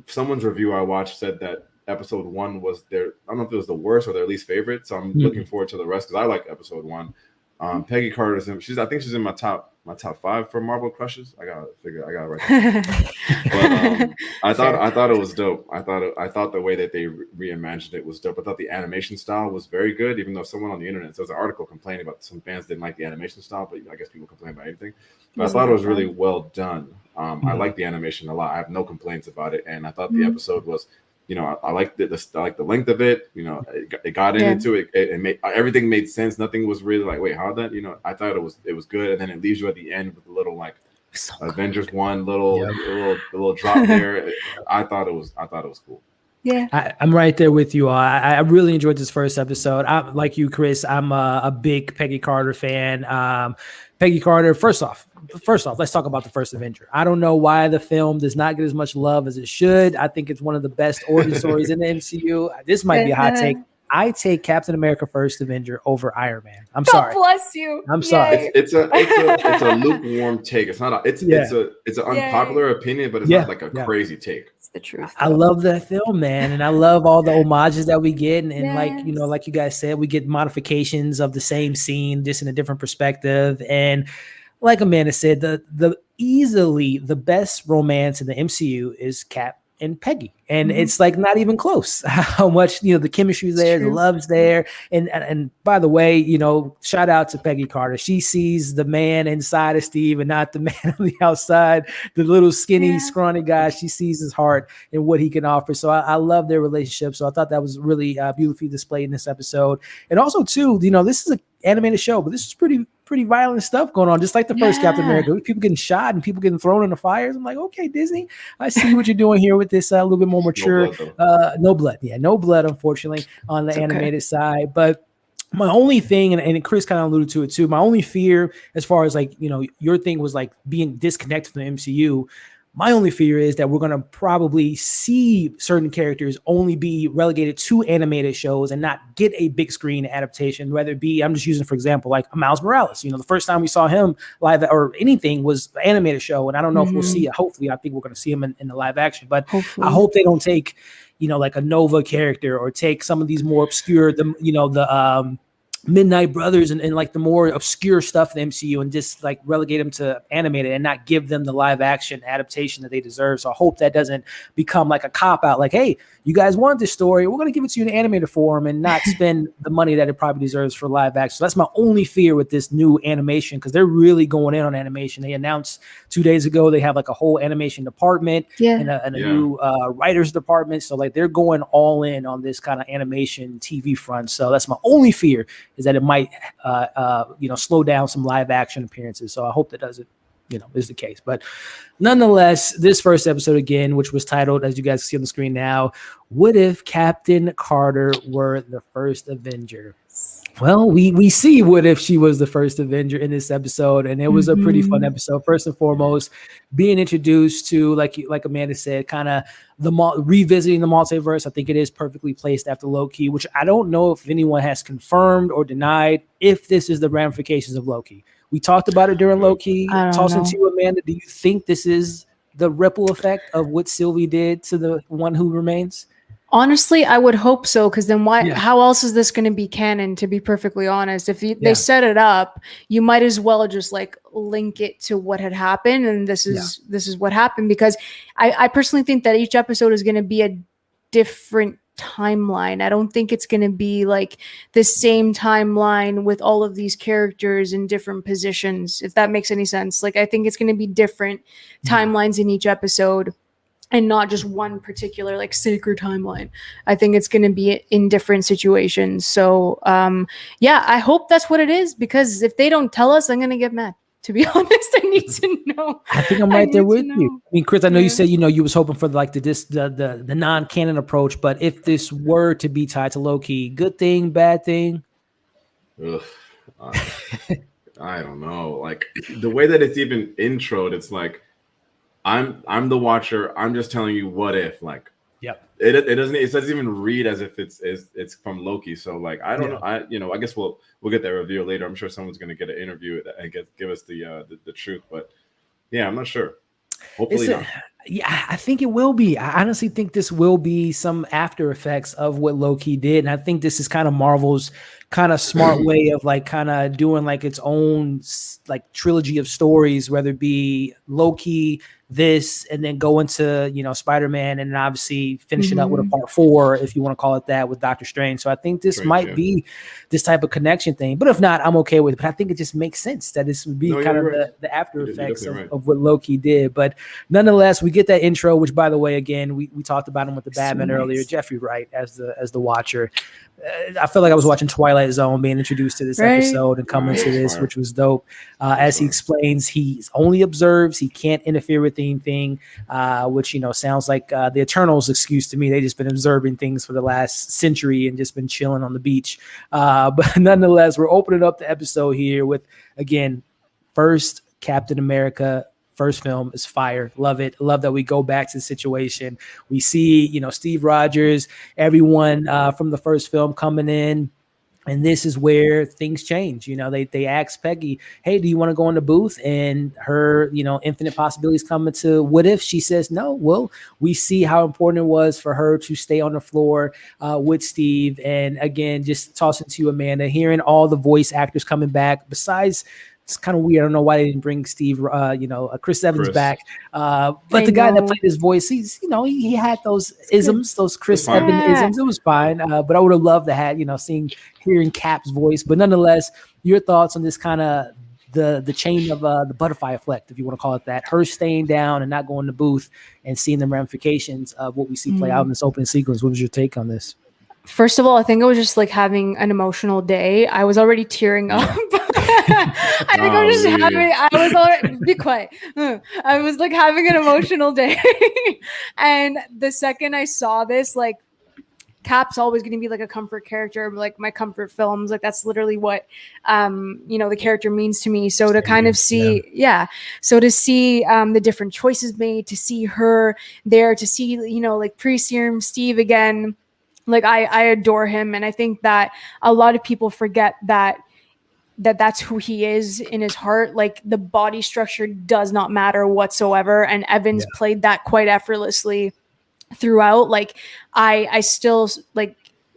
Someone's review I watched said that episode 1 was I don't know if it was the worst or their least favorite. So I'm looking forward to the rest, because I like episode 1. Peggy Carter's I think she's in my top 5 for Marvel crushes. I gotta write that. But I thought it was dope. I thought the way that they reimagined it was dope. I thought the animation style was very good, even though someone on the internet, there was an article complaining about some fans didn't like the animation style, but I guess people complain about anything. But I thought it was really well done. I like the animation a lot. I have no complaints about it, and I thought the episode was, I like the length of it. It got into it. It made everything made sense. Nothing was really like, wait, how that? I thought it was good, and then it leaves you at the end with a little like Avengers 1 little drop there. I thought it was cool. Yeah, I'm right there with you all. I really enjoyed this first episode. Like you, Chris, I'm a big Peggy Carter fan. Peggy Carter, first off, let's talk about the first Avenger. I don't know why the film does not get as much love as it should. I think it's one of the best origin stories in the MCU. This might be a hot take. I take Captain America First Avenger over Iron Man. I'm sorry. God bless you. I'm sorry. It's a lukewarm take. It's not. It's an unpopular opinion, but it's not like a crazy take. It's the truth. I love that film, man, and I love all the homages that we get, and like you guys said, we get modifications of the same scene, just in a different perspective. And like Amanda said, the easily the best romance in the MCU is Cap and Peggy, and it's like not even close how much the chemistry's there, the love's there. And by the way, shout out to Peggy Carter. She sees the man inside of Steve and not the man on the outside, the little skinny scrawny guy. She sees his heart and what he can offer. So I love their relationship. So I thought that was really beautifully displayed in this episode. And also too, this is an animated show, but this is pretty violent stuff going on, just like the first Captain America. People getting shot and people getting thrown in the fires. I'm like, okay, Disney, I see what you're doing here with this a little bit more mature. No blood. Yeah, no blood, unfortunately, on the animated side. But my only thing, and Chris kind of alluded to it too, my only fear as far as like, your thing was like being disconnected from the MCU. My only fear is that we're going to probably see certain characters only be relegated to animated shows and not get a big screen adaptation, whether it be, I'm just using, for example, like Miles Morales. The first time we saw him live or anything was an animated show. And I don't know if we'll see it. Hopefully, I think we're going to see him in the live action. But hopefully. I hope they don't take, like a Nova character or take some of these more obscure, Midnight Brothers and like the more obscure stuff in the MCU and just like relegate them to animated and not give them the live action adaptation that they deserve. So I hope that doesn't become like a cop out, like, hey, you guys wanted this story, we're going to give it to you in animated form and not spend the money that it probably deserves for live action. So that's my only fear with this new animation, because they're really going in on animation. They announced 2 days ago they have like a whole animation department and a new writers department. So like they're going all in on this kind of animation TV front. So that's my only fear, is that it might, slow down some live action appearances. So I hope that doesn't, is the case. But nonetheless, this first episode again, which was titled, as you guys see on the screen now, "What If Captain Carter Were the First Avenger?" Well, we see what if she was the first Avenger in this episode, and it was a pretty fun episode. First and foremost, being introduced to, like Amanda said, kind of revisiting the multiverse. I think it is perfectly placed after Loki, which I don't know if anyone has confirmed or denied if this is the ramifications of Loki. We talked about it during Loki. Tossing to you, Amanda, do you think this is the ripple effect of what Sylvie did to the one who remains? Honestly, I would hope so, because then how else is this going to be canon, to be perfectly honest? If they set it up, you might as well just like link it to what had happened, and this is what happened, because I personally think that each episode is going to be a different timeline. I don't think it's going to be like the same timeline with all of these characters in different positions, if that makes any sense. Like, I think it's going to be different timelines in each episode, and not just one particular like sacred timeline. I think it's going to be in different situations. So I hope that's what it is, because if they don't tell us, I'm going to get mad. To be honest, I need to know. I think I'm right there with you. I mean, Chris, I know you said, you was hoping for like the non-canon approach, but if this were to be tied to Loki, good thing, bad thing? Ugh, I don't know. Like, the way that it's even introed, it's like, I'm the watcher. I'm just telling you what if, like, it doesn't even read as if it's from Loki. So like, I don't know. I guess we'll get that review later. I'm sure someone's going to get an interview and give us the truth, but yeah, I'm not sure. Hopefully not. Yeah, I think it will be. I honestly think this will be some after effects of what Loki did. And I think this is kind of Marvel's kind of smart way of like kind of doing like its own like trilogy of stories, whether it be Loki, this, and then go into, Spider-Man, and then obviously finishing up with a part 4, if you want to call it that, with Doctor Strange. So I think this might be this type of connection thing. But if not, I'm okay with it. But I think it just makes sense that this would be kind of the after effects of what Loki did. But nonetheless, we get that intro, which, by the way, again, we talked about him with the Batman earlier. Jeffrey Wright as the Watcher. I felt like I was watching Twilight Zone, being introduced to this episode and coming to this, which was dope. As he explains, he only observes, he can't interfere with anything, which sounds like the Eternals' excuse to me. They just been observing things for the last century and just been chilling on the beach. But nonetheless, we're opening up the episode here with, again, first Captain America. First film is fire. Love it. Love that we go back to the situation. We see, Steve Rogers, everyone from the first film coming in. And this is where things change. They ask Peggy, hey, do you want to go in the booth? And her, infinite possibilities coming to what if she says no? Well, we see how important it was for her to stay on the floor with Steve. And again, just tossing to you, Amanda, hearing all the voice actors coming back, besides, it's kind of weird. I don't know why they didn't bring Steve, Chris Evans back. But the guy that played his voice, he's, he had those isms, those Chris Evans isms. It was fine. But I would have loved to have, hearing Cap's voice. But nonetheless, your thoughts on this kind of the chain of the butterfly effect, if you want to call it that, her staying down and not going to the booth and seeing the ramifications of what we see play out in this opening sequence. What was your take on this? First of all, I think I was just like having an emotional day. I was already tearing up. I think I was already, be quiet. I was like having an emotional day. And the second I saw this, like, Cap's always going to be like a comfort character, like my comfort films. Like, that's literally what, the character means to me. So to kind of see, so to see the different choices made, to see her there, to see, like pre-serum Steve again, like I adore him. And I think that a lot of people forget that's who he is in his heart. Like, the body structure does not matter whatsoever. And Evans played that quite effortlessly throughout. Like, I still, like,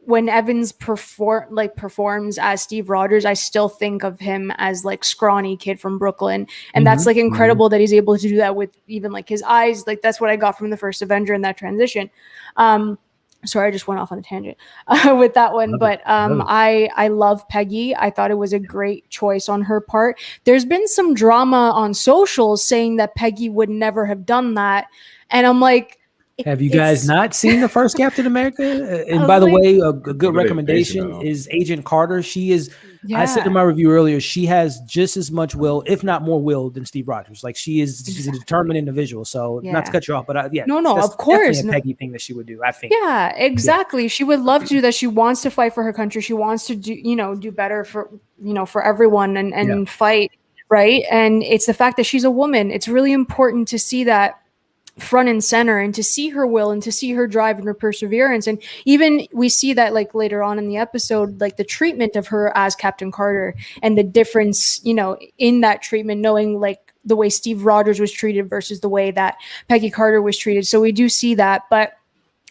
when Evans performs as Steve Rogers, I still think of him as like scrawny kid from Brooklyn. And that's like incredible that he's able to do that with even like his eyes. Like that's what I got from the first Avenger in that transition. Sorry, I just went off on a tangent with that one. But I love Peggy. I thought it was a great choice on her part. There's been some drama on socials saying that Peggy would never have done that. And I'm like, have you guys not seen the first Captain America? And by the way, a good recommendation is Agent Carter. She is, I said in my review earlier, she has just as much will, if not more will, than Steve Rogers. Like she's a determined individual. So not to cut you off, but no, of course, a Peggy thing that she would do, I think. Yeah, exactly. Yeah. She would love to do that. She wants to fight for her country. She wants to do better for everyone and fight, right? And it's the fact that she's a woman. It's really important to see that front and center, and to see her will, and to see her drive and her perseverance. And even we see that like later on in the episode, like the treatment of her as Captain Carter and the difference, in that treatment, knowing like the way Steve Rogers was treated versus the way that Peggy Carter was treated. So we do see that. But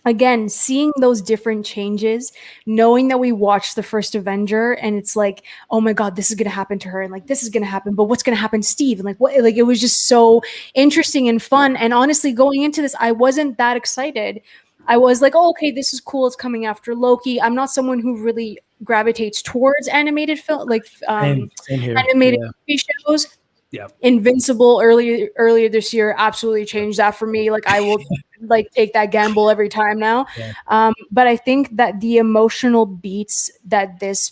again, seeing those different changes, knowing that we watched the first Avenger and it's like, oh my God, this is going to happen to her. And like, this is going to happen, but what's going to happen to Steve? And like, what, like, it was just so interesting and fun. And honestly, going into this, I wasn't that excited. I was like, oh, okay, this is cool. It's coming after Loki. I'm not someone who really gravitates towards animated film, like animated TV shows. Yeah. Invincible earlier this year absolutely changed that for me. Like I will like take that gamble every time now. Yeah. But I think that the emotional beats that this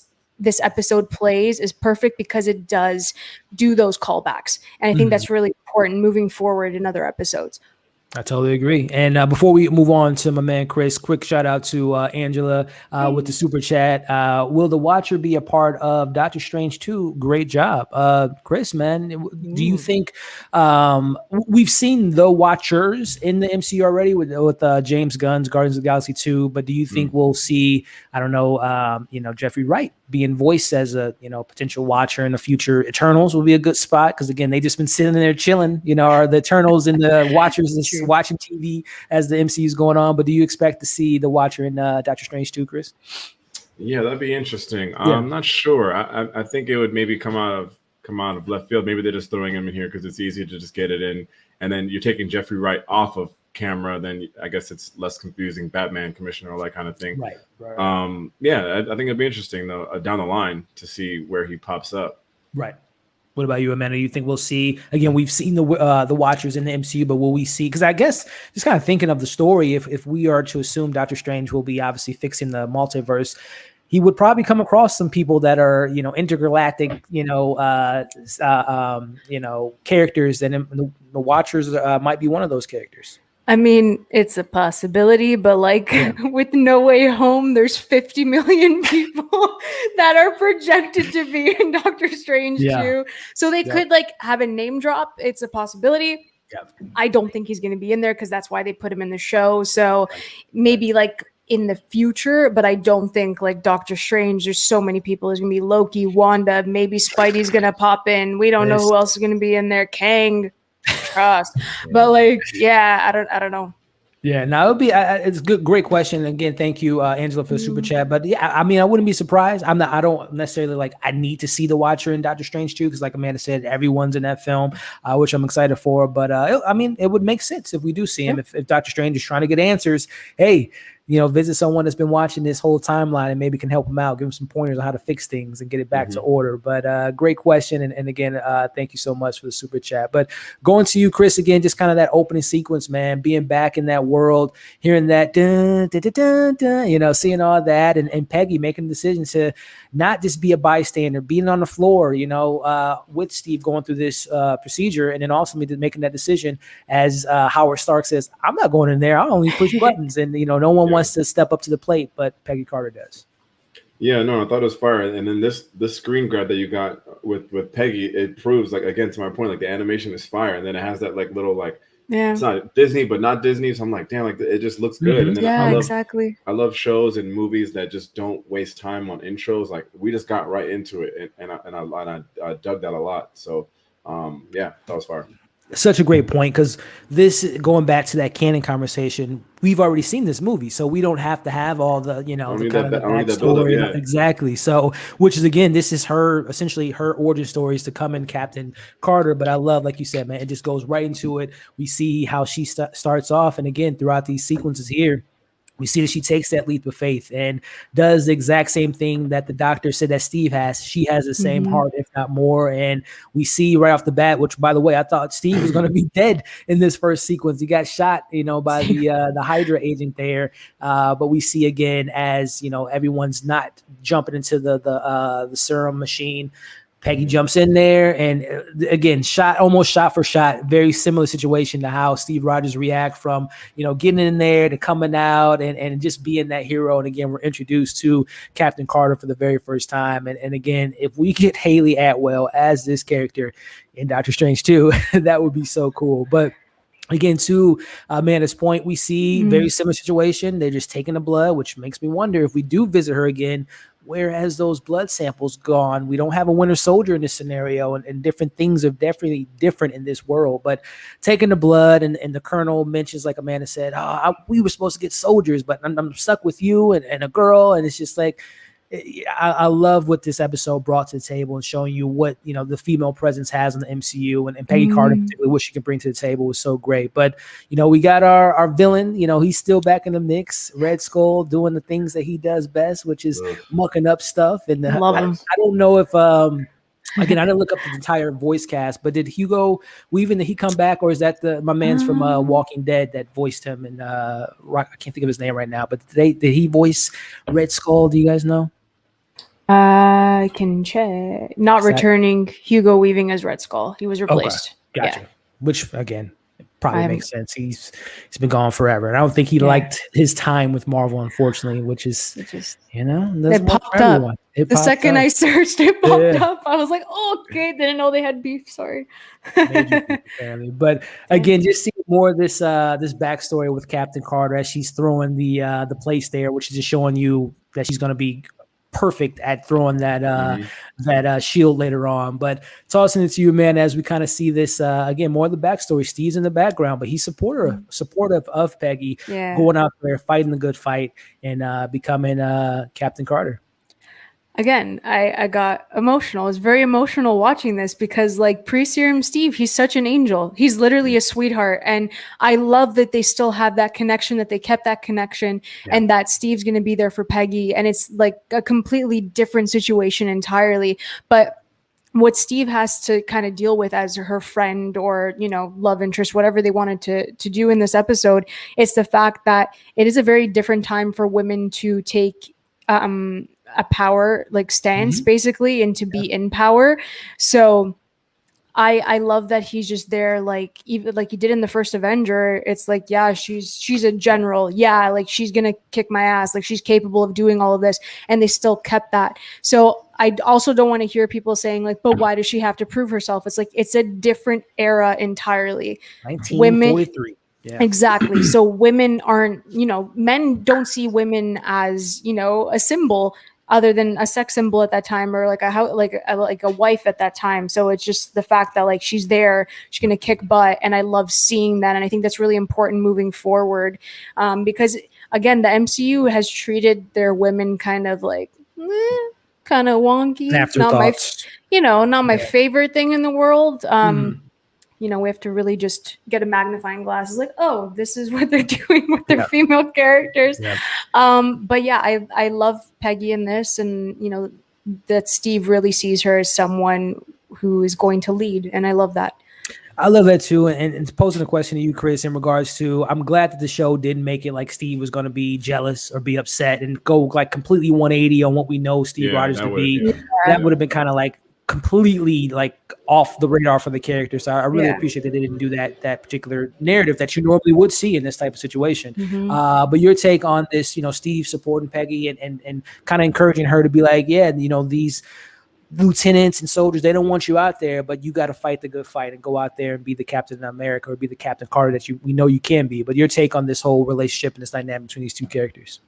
episode plays is perfect because it does do those callbacks. And I think that's really important moving forward in other episodes. I totally agree. And before we move on to my man Chris, quick shout out to Angela with the super chat. Will the Watcher be a part of Doctor Strange 2? Great job. Chris, man, do you think we've seen the Watchers in the MCU already with James Gunn's Guardians of the Galaxy 2, but do you think we'll see, I don't know, Jeffrey Wright being voiced as a potential Watcher in the future? Eternals will be a good spot because again, they just been sitting there chilling, are the Eternals and the Watchers watching TV as the MCU is going on. But do you expect to see the Watcher in Doctor Strange 2, Chris? Yeah, that'd be interesting. I'm not sure. I think it would maybe come out of left field. Maybe they're just throwing him in here because it's easier to just get it in, and then you're taking Jeffrey Wright off of camera. Then I guess it's less confusing. Batman, Commissioner, all that kind of thing. Right. Yeah, I think it'd be interesting though down the line to see where he pops up. Right. What about you, Amanda? You think we'll see, again, we've seen the Watchers in the MCU, but will we see, because I guess just kind of thinking of the story, if we are to assume Doctor Strange will be obviously fixing the multiverse, he would probably come across some people that are, intergalactic, characters, and the Watchers might be one of those characters. I mean, it's a possibility, but with No Way Home, there's 50 million people that are projected to be in Doctor Strange 2. So they could have a name drop. It's a possibility. Yeah. I don't think he's going to be in there because that's why they put him in the show. So maybe in the future, but I don't think Doctor Strange, there's so many people. There's going to be Loki, Wanda, maybe Spidey's going to pop in. We don't know who else is going to be in there. Kang. Trust, but I don't know. Yeah, now it would be. It's a great question. Again, thank you, Angela, for the super chat. But yeah, I mean, I wouldn't be surprised. I don't necessarily I need to see the Watcher in Doctor Strange 2 because, like Amanda said, everyone's in that film, which I'm excited for. But it would make sense if we do see him. If Doctor Strange is trying to get answers, hey, visit someone that's been watching this whole timeline and maybe can help them out, give them some pointers on how to fix things and get it back to order. But great question. And again, thank you so much for the super chat. But going to you, Chris, again, just kind of that opening sequence, man, being back in that world, hearing that, dun, dun, dun, dun, dun, seeing all that and Peggy making the decision to not just be a bystander, being on the floor, with Steve going through this procedure, and then also making that decision as Howard Stark says, I'm not going in there. I only push buttons. And, no one wants to step up to the plate, but Peggy Carter does. Yeah, no, I thought it was fire. And then this screen grab that you got with Peggy, it proves, again, to my point, the animation is fire. And then it has that little it's not Disney, but not Disney. So I'm like, damn, it just looks good. And then exactly. I love shows and movies that just don't waste time on intros. We just got right into it, and I dug that a lot. So that was fire. Such a great point, because this, going back to that canon conversation, we've already seen this movie, so we don't have to have all the the kind of the backstory. Exactly. So, which is, again, this is essentially her origin stories to come in Captain Carter. But I love, like you said, man, it just goes right into it. We see how she starts off, and again, throughout these sequences here, we see that she takes that leap of faith and does the exact same thing that the doctor said that Steve has. She has the same heart, if not more. And we see right off the bat, which, by the way, I thought Steve was going to be dead in this first sequence. He got shot, by the Hydra agent there. But we see again, as everyone's not jumping into the serum machine, Peggy jumps in there, and again, almost shot for shot, very similar situation to how Steve Rogers react from, getting in there to coming out and just being that hero. And again, we're introduced to Captain Carter for the very first time. And again, if we get Haley Atwell as this character in Doctor Strange 2, that would be so cool. But again, to Amanda's point, we see very similar situation. They're just taking the blood, which makes me wonder, if we do visit her again, where has those blood samples gone? We don't have a Winter Soldier in this scenario, and different things are definitely different in this world. But taking the blood, and the Colonel mentions, like Amanda said, we were supposed to get soldiers, but I'm stuck with you and a girl. And it's just like, I love what this episode brought to the table, and showing you what the female presence has in the MCU, and Peggy Carter, particularly, what she can bring to the table, was so great. But we got our villain. He's still back in the mix. Red Skull doing the things that he does best, which is mucking up stuff. And I don't know if again, I didn't look up the entire voice cast, but did Hugo Weaving, did he come back, or is that my man's from Walking Dead that voiced him? And I can't think of his name right now, but did he voice Red Skull? Do you guys know? I can check. Not returning Hugo Weaving as Red Skull. He was replaced. Okay. Gotcha. Yeah. Which, again, probably makes sense. He's been gone forever, and I don't think he liked his time with Marvel, unfortunately. Which is it popped up. The second I searched, it popped up. I was like, okay, didn't know they had beef. Sorry. But again, just see more of this backstory with Captain Carter as she's throwing the place there, which is just showing you that she's going to be perfect at throwing that shield later on. But tossing it to you, man, as we kind of see this again, more of the backstory. Steve's in the background, but he's supportive of Peggy, going out there, fighting the good fight, and becoming Captain Carter. Again, I got emotional. I was very emotional watching this, because like pre-serum Steve, he's such an angel. He's literally a sweetheart. And I love that they still have that connection, that they kept that connection, and that Steve's going to be there for Peggy. And it's like a completely different situation entirely. But what Steve has to kind of deal with as her friend, or, love interest, whatever they wanted to do in this episode, is the fact that it is a very different time for women to take a power stance basically, and to be in power. So I love that he's just there, like even like he did in the first Avenger. It's like, yeah, she's a general, yeah, like she's gonna kick my ass, like she's capable of doing all of this, and they still kept that. So I also don't want to hear people saying like, but why does she have to prove herself? It's like, it's a different era entirely. 1943. Yeah. Exactly. So women aren't, men don't see women as, a symbol other than a sex symbol at that time, or like a wife at that time. So it's just the fact that like she's there, she's going to kick butt. And I love seeing that. And I think that's really important moving forward, because again, the MCU has treated their women kind of like, kind of wonky. Not my favorite thing in the world. We have to really just get a magnifying glass. It's like, oh, this is what they're doing with their female characters. But yeah, I love Peggy in this, and that Steve really sees her as someone who is going to lead, and I love that. I love that too. And posing a question to you, Chris, in regards to, I'm glad that the show didn't make it like Steve was going to be jealous or be upset and go like completely 180 on what we know Steve Rogers to be. That would have been kind of like completely like off the radar for the character. So I really appreciate that they didn't do that particular narrative that you normally would see in this type of situation. But your take on this, Steve supporting Peggy and kind of encouraging her to be like, these lieutenants and soldiers, they don't want you out there, but you got to fight the good fight and go out there and be the Captain America, or be the Captain Carter that we know you can be. But your take on this whole relationship and this dynamic between these two characters?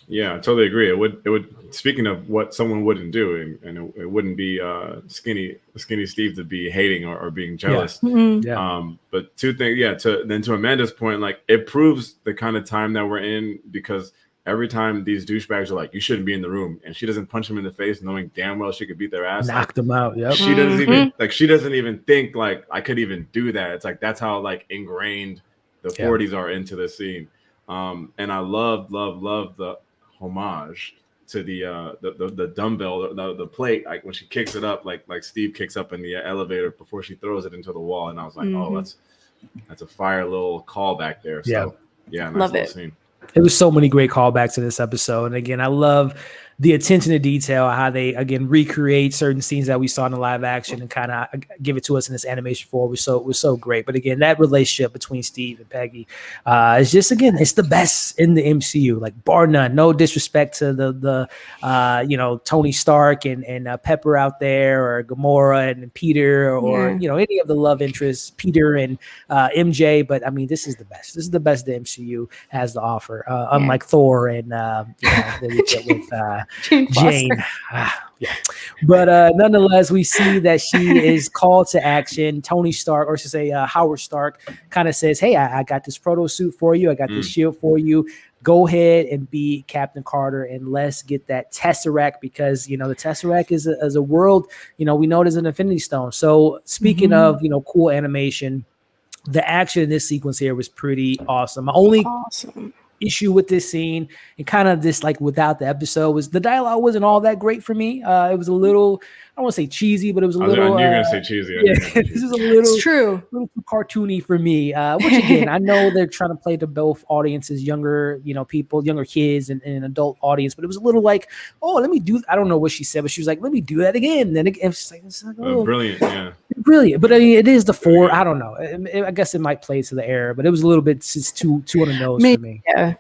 Yeah, I totally agree. It would. Speaking of what someone wouldn't do, and it wouldn't be skinny Steve to be hating or being jealous. But two things, yeah. To Amanda's point, like it proves the kind of time that we're in, because every time these douchebags are like, you shouldn't be in the room, and she doesn't punch him in the face, knowing damn well she could beat their ass, knock them out. Yep. She doesn't even think like I could even do that. It's like that's how like ingrained the 40s are into the scene. And I love the homage to the dumbbell, the plate, like when she kicks it up, like Steve kicks up in the elevator before she throws it into the wall, and I was like, oh, that's a fire little callback there. So yeah, nice love little it. scene. It was so many great callbacks to this episode. And again, I love the attention to detail, how they, again, recreate certain scenes that we saw in the live action and kind of give it to us in this animation form. Was so great. But again, that relationship between Steve and Peggy is just, again, it's the best in the MCU, like bar none. No disrespect to the Tony Stark and Pepper out there, or Gamora and Peter, or any of the love interests, Peter and MJ. But I mean, this is the best. This is the best the MCU has to offer, unlike Thor and with Jane. But nonetheless, we see that she is called to action. Tony Stark, or should say Howard Stark, kind of says, hey, I got this proto suit for you. I got this shield for you. Go ahead and be Captain Carter, and let's get that Tesseract, because the Tesseract is a world, we know it is an Infinity Stone. So speaking of cool animation, the action in this sequence here was pretty awesome. My only issue with this scene, and kind of this, like, without the episode, was the dialogue wasn't all that great for me. It was a little, I don't want to say cheesy, but it was a little. I knew you were gonna say cheesy. This is a little too cartoony for me. Which again, I know they're trying to play to both audiences, younger, people, younger kids, and an adult audience. But it was a little like, oh, let me do. I don't know what she said, but she was like, let me do that again. And then it's like brilliant, brilliant. But I mean, it is the four. I don't know. I guess it might play to the error, but it was a little bit just too on the nose for me. Yeah.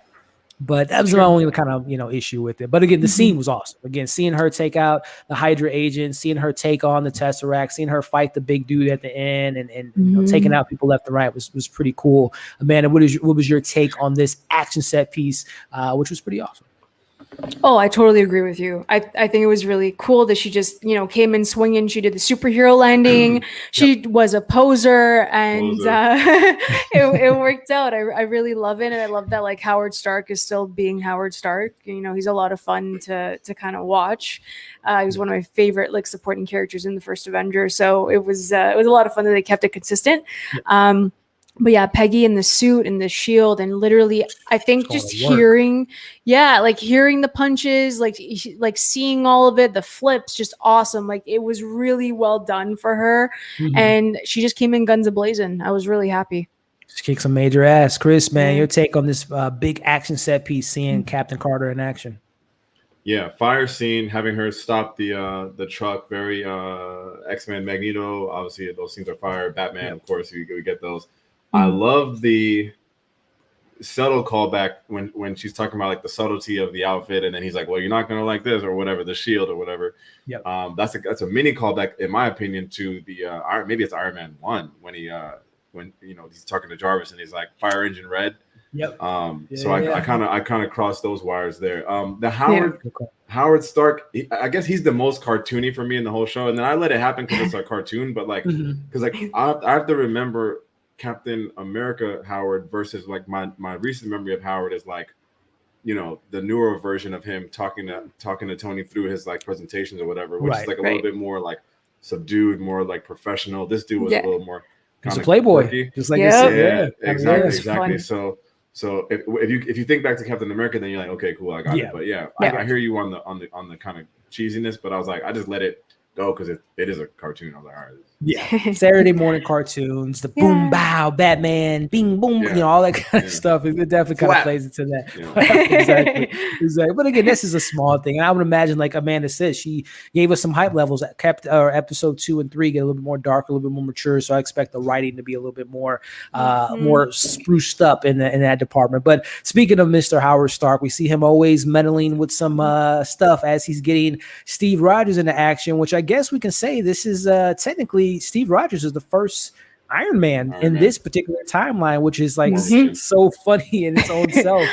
But that was my only kind of issue with it. But again, the scene was awesome. Again, seeing her take out the Hydra agent, seeing her take on the Tesseract, seeing her fight the big dude at the end, and taking out people left and right was pretty cool. Amanda, what was your take on this action set piece, which was pretty awesome? Oh, I totally agree with you. I think it was really cool that she just, came in swinging. She did the superhero landing. She was a poser, and it worked out. I really love it. And I love that, like, Howard Stark is still being Howard Stark. He's a lot of fun to kind of watch. He was one of my favorite, like, supporting characters in the first Avenger. So it was a lot of fun that they kept it consistent. But yeah, Peggy in the suit and the shield, and literally, I think just hearing the punches, like seeing all of it, the flips, just awesome. Like, it was really well done for her, and she just came in guns a-blazing. I was really happy. She kicked some major ass. Chris, man, your take on this big action set piece, seeing Captain Carter in action? Yeah, fire scene, having her stop the truck, very X-Men Magneto. Obviously, those scenes are fire. Batman, of course, we get those. I love the subtle callback when she's talking about, like, the subtlety of the outfit, and then he's like, well, you're not gonna like this or whatever, the shield or whatever. That's a mini callback, in my opinion, to the maybe it's Iron Man 1 when he's talking to Jarvis and he's like, fire engine red. So I kind of crossed those wires there. The Howard Stark, I guess he's the most cartoony for me in the whole show, and then I let it happen because it's a cartoon, but like because I have to remember Captain America Howard versus, like, my recent memory of Howard is, like, the newer version of him talking to Tony through his, like, presentations or whatever, which is like a little bit more, like, subdued, more, like, professional. This dude was a little more he's a playboy, quirky. Just like exactly. So if you think back to Captain America, then you're like, okay, cool, I got it. But I hear you on the kind of cheesiness, but I was like, I just let it go because it is a cartoon. I was like, all right. Saturday morning cartoons, the boom, bow, Batman, bing, boom, all that kind of stuff. It definitely kind of plays into that. Exactly. But again, this is a small thing. And I would imagine, like Amanda said, she gave us some hype levels that kept episode 2 and 3 get a little bit more dark, a little bit more mature. So I expect the writing to be a little bit more more spruced up in that department. But speaking of Mr. Howard Stark, we see him always meddling with some stuff as he's getting Steve Rogers into action, which I guess we can say this is technically Steve Rogers is the first Iron Man in this particular timeline, which is like so funny in its own self.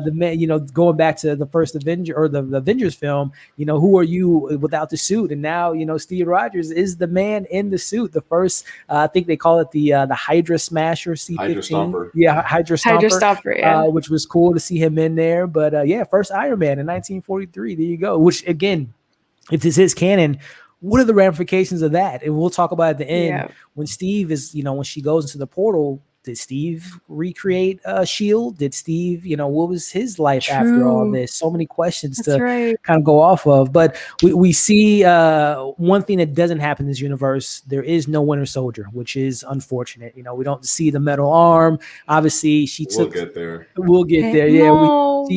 the man, going back to the first Avenger or the Avengers film, who are you without the suit? And now, Steve Rogers is the man in the suit. The first, I think they call it the Hydra Smasher C-15. Hydra Stomper. Yeah, Hydra Stomper. Yeah. Which was cool to see him in there. But first Iron Man in 1943. There you go. Which again, if this is canon, what are the ramifications of that? And we'll talk about at the end when Steve is, when she goes into the portal. Did Steve recreate S.H.I.E.L.D.? Did Steve, what was his life after all this? So many questions kind of go off of. But we see one thing that doesn't happen in this universe. There is no Winter Soldier, which is unfortunate. We don't see the metal arm. Obviously, We'll get there. We'll get there. Yeah, no.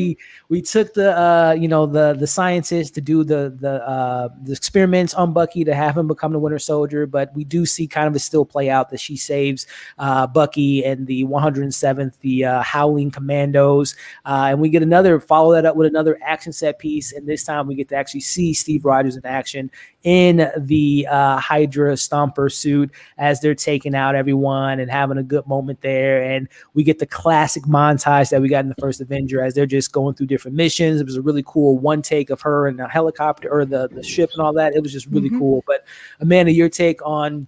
we took the scientists to do the experiments on Bucky to have him become the Winter Soldier. But we do see kind of it still play out that she saves Bucky and the 107th, the Howling Commandos. And we get follow that up with another action set piece. And this time we get to actually see Steve Rogers in action in the Hydra Stomper suit as they're taking out everyone and having a good moment there. And we get the classic montage that we got in the first Avenger as they're just going through different missions. It was a really cool one take of her and the helicopter or the ship and all that. It was just really cool. But Amanda, your take on,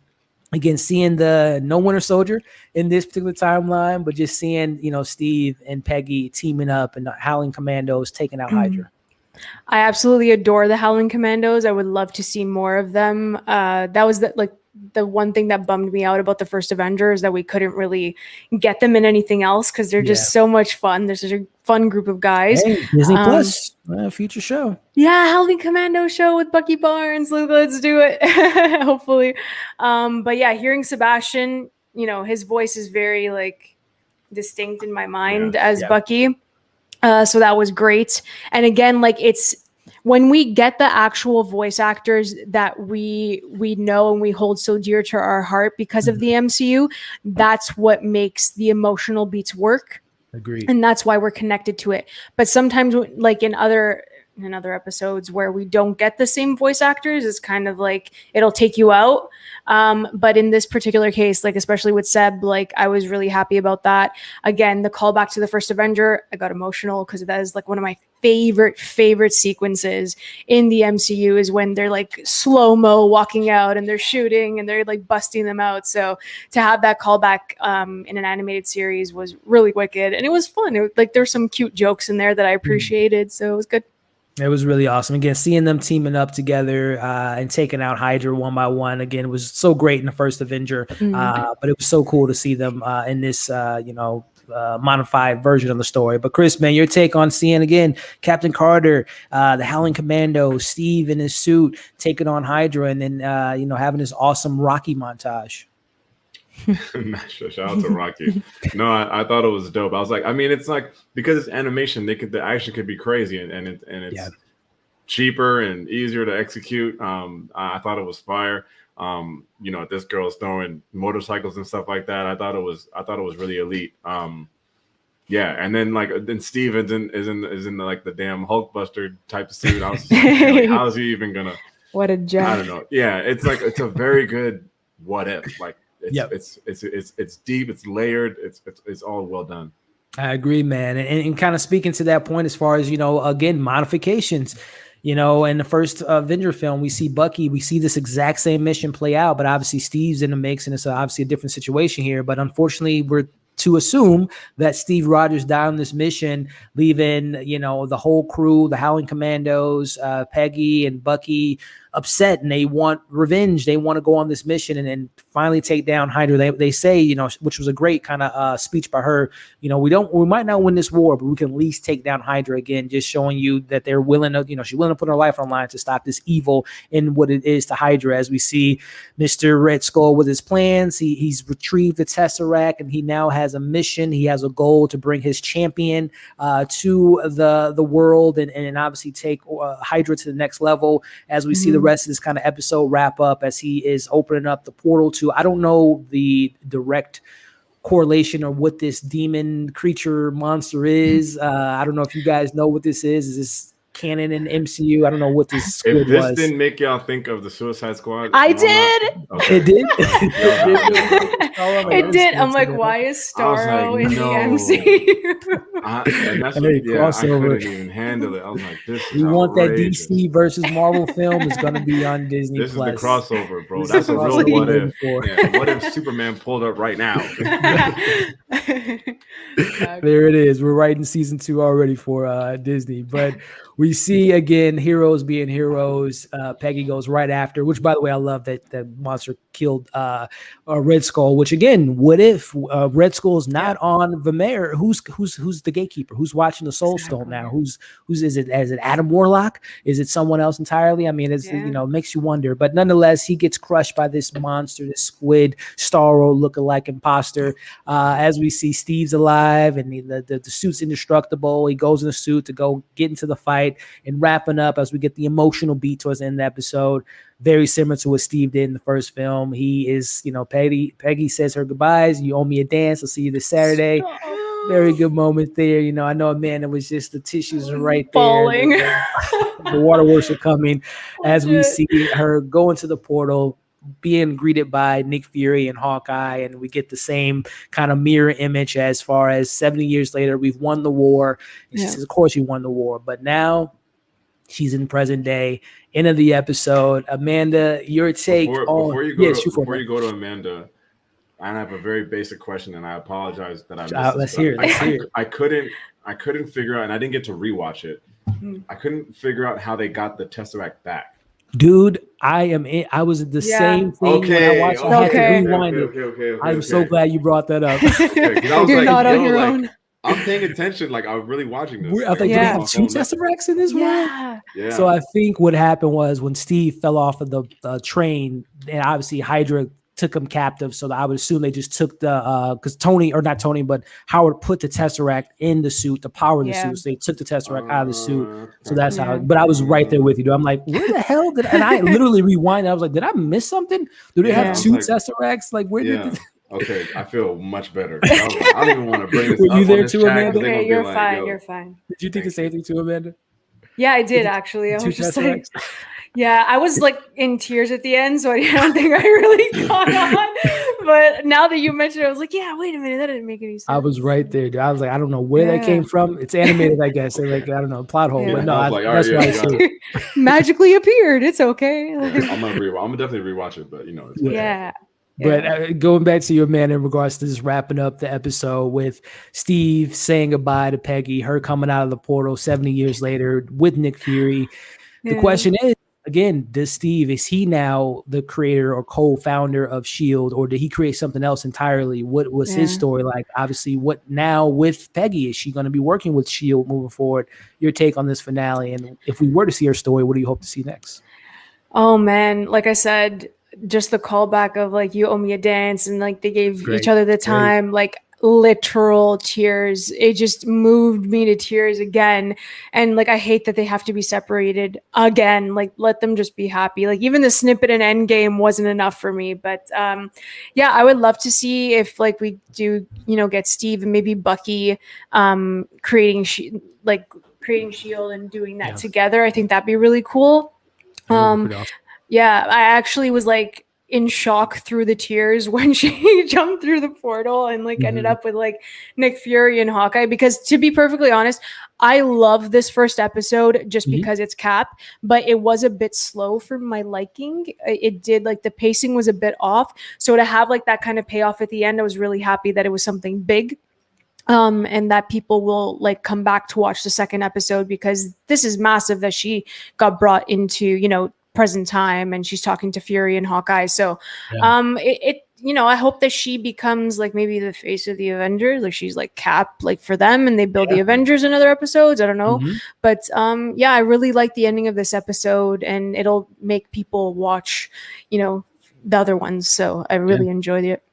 again, seeing the no Winter Soldier in this particular timeline, but just seeing, Steve and Peggy teaming up and the Howling Commandos taking out Hydra. I absolutely adore the Howling Commandos. I would love to see more of them. That was the one thing that bummed me out about the first Avengers, that we couldn't really get them in anything else because they're just so much fun. They're such a fun group of guys. Hey, Disney Plus, future show. Yeah, Howling Commando show with Bucky Barnes. Let's do it. Hopefully. But yeah, hearing Sebastian, his voice is very distinct in my mind as Bucky. So that was great. And again, it's when we get the actual voice actors that we know and we hold so dear to our heart because of the MCU, that's what makes the emotional beats work. Agreed. And that's why we're connected to it. But sometimes in other episodes where we don't get the same voice actors, it's kind of it'll take you out. But in this particular case, especially with Seb, I was really happy about that. Again, the callback to the first Avenger, I got emotional because that is one of my favorite sequences in the MCU is when they're slow-mo walking out and they're shooting and they're busting them out. So to have that callback in an animated series was really wicked, and it was fun. There's some cute jokes in there that I appreciated, so it was good. It was really awesome. Again, seeing them teaming up together and taking out Hydra one by one, again, was so great in the first Avenger. But it was so cool to see them in this, modified version of the story. But Chris, man, your take on seeing, again, Captain Carter, the Howling Commando, Steve in his suit, taking on Hydra, and then, having this awesome Rocky montage. Shout out to Rocky. No, I thought it was dope. I was it's because it's animation, the action could be crazy and it's cheaper and easier to execute. I thought it was fire. This girl's throwing motorcycles and stuff like that. I thought it was really elite. And then then Steve is in the damn Hulkbuster type of suit. I was how is he even gonna? What a joke. I don't know. Yeah, it's a very good what if. It's deep, it's layered, it's all well done. I agree, man. And kind of speaking to that point, as far as, again, modifications, in the first Avenger film, we see Bucky, we see this exact same mission play out, but obviously Steve's in the mix, and it's obviously a different situation here. But unfortunately, we're to assume that Steve Rogers died on this mission, leaving, the whole crew, the Howling Commandos, Peggy and Bucky, upset, and they want revenge. They want to go on this mission and finally take down Hydra. They say, which was a great kind of speech by her, we might not win this war, but we can at least take down Hydra again, just showing you that they're willing to, she's willing to put her life on the line to stop this evil in what it is to Hydra. As we see Mr. Red Skull with his plans, he's retrieved the Tesseract, and he now has a mission. He has a goal to bring his champion to the world and obviously take Hydra to the next level. As we see the rest of this kind of episode wrap up, as he is opening up the portal to, I don't know the direct correlation or what this demon creature monster is. I don't know if you guys know what this is. Is this canon in MCU. I don't know what this squid If this was. didn't make y'all think of the Suicide Squad, I did. Okay. It did. It did. I'm like, why is Starro in the MCU? And that's Hey, what, I couldn't even handle it. I was like, this is we want that outrageous. DC versus Marvel film is going to be on Disney This Plus. is the crossover, bro. This That's is a real crossover what if. for. Yeah, what if Superman pulled up right now? There it is. We're writing season 2 already for Disney, but we see again heroes being heroes. Peggy goes right after, which by the way, I love that the monster killed Red Skull. Which again, what if Red Skull's not on Vamir? Who's the gatekeeper? Who's watching the Soul Stone now? Who's is it? Is it Adam Warlock? Is it someone else entirely? I mean, it's makes you wonder. But nonetheless, he gets crushed by this monster, this squid Starro lookalike imposter. As we see, Steve's alive and the suit's indestructible. He goes in the suit to go get into the fight and wrapping up as we get the emotional beat towards the end of the episode. Very similar to what Steve did in the first film. He is, Peggy says her goodbyes. You owe me a dance. I'll see you this Saturday. Very good moment there. I know Amanda was just the tissues are right falling. there. The waterworks are coming as we see her go into the portal, being greeted by Nick Fury and Hawkeye, and we get the same kind of mirror image as far as 70 years later, we've won the war. And she says, of course you won the war, but now she's in present day. End of the episode. Amanda, your take before you go to Amanda, I have a very basic question, and I apologize that I missed let's hear it. I couldn't figure out, and I didn't get to rewatch it. I couldn't figure out how they got the Tesseract back. Dude, I was the same thing when I watched it. I had to rewind it. I'm so glad you brought that up. You're not on your own. I'm paying attention. Like, I'm really watching this. I think they have 2 Tesseracts in this one. Yeah. So I think what happened was when Steve fell off of the train, and obviously Hydra took him captive. So I would assume they just took because but Howard put the Tesseract in the suit to power the suit. So they took the Tesseract out of the suit. So that's how. But I was right there with you, dude. I'm like, where the hell did? And I literally rewind. I was like, did I miss something? Do they have 2 Tesseracts? Like, where did? Okay, I feel much better. I don't even want to bring this up. Were you there too, Amanda? Okay, you're fine. You're fine. Did you think the same thing too, Amanda? Yeah, I did actually. I was just like, Yeah, I was like in tears at the end, so I don't think I really caught on. But now that you mentioned it, I was like, yeah, wait a minute, that didn't make any sense. I was right there, dude. I was like, I don't know where that came from. It's animated, I guess. Like, I don't know, plot hole. But no, that's why I see it. Magically appeared. It's okay. I'm gonna definitely rewatch it, but it's But going back to your man in regards to just wrapping up the episode with Steve saying goodbye to Peggy, her coming out of the portal 70 years later with Nick Fury. The question is, again, is he now the creator or co-founder of S.H.I.E.L.D., or did he create something else entirely? What was his story like? Obviously, what now with Peggy? Is she going to be working with S.H.I.E.L.D. moving forward? Your take on this finale, and if we were to see her story, what do you hope to see next? Oh, man. Like I said, just the callback of like, you owe me a dance, and like they gave each other the time, like literal tears. It just moved me to tears again. And like, I hate that they have to be separated again. Like, let them just be happy. Like, even the snippet in Endgame wasn't enough for me. But I would love to see if like we do, get Steve and maybe Bucky creating S.H.I.E.L.D. and doing that together. I think that'd be really cool. Yeah, I actually was like in shock through the tears when she jumped through the portal and like ended up with like Nick Fury and Hawkeye, because to be perfectly honest, I love this first episode just because it's Cap, but it was a bit slow for my liking. It did, like, the pacing was a bit off. So to have like that kind of payoff at the end, I was really happy that it was something big. And that people will like come back to watch the second episode, because this is massive that she got brought into, present time, and she's talking to Fury and Hawkeye. So I hope that she becomes like maybe the face of the Avengers, like she's like Cap, like for them, and they build the Avengers in other episodes. I don't know. But I really like the ending of this episode, and it'll make people watch, the other ones. So I really enjoyed it.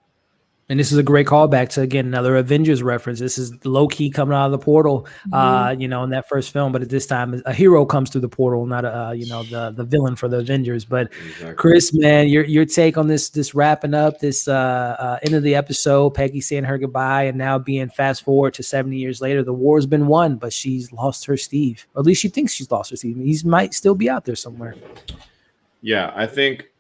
And this is a great callback to, again, another Avengers reference. This is Loki coming out of the portal, you know, in that first film. But at this time, a hero comes through the portal, not you know, the villain for the Avengers. But Chris, man, your take on this wrapping up, this end of the episode, Peggy saying her goodbye, and now being fast forward to 70 years later, the war's been won, but she's lost her Steve. Or at least she thinks she's lost her Steve. He might still be out there somewhere. Yeah, I think.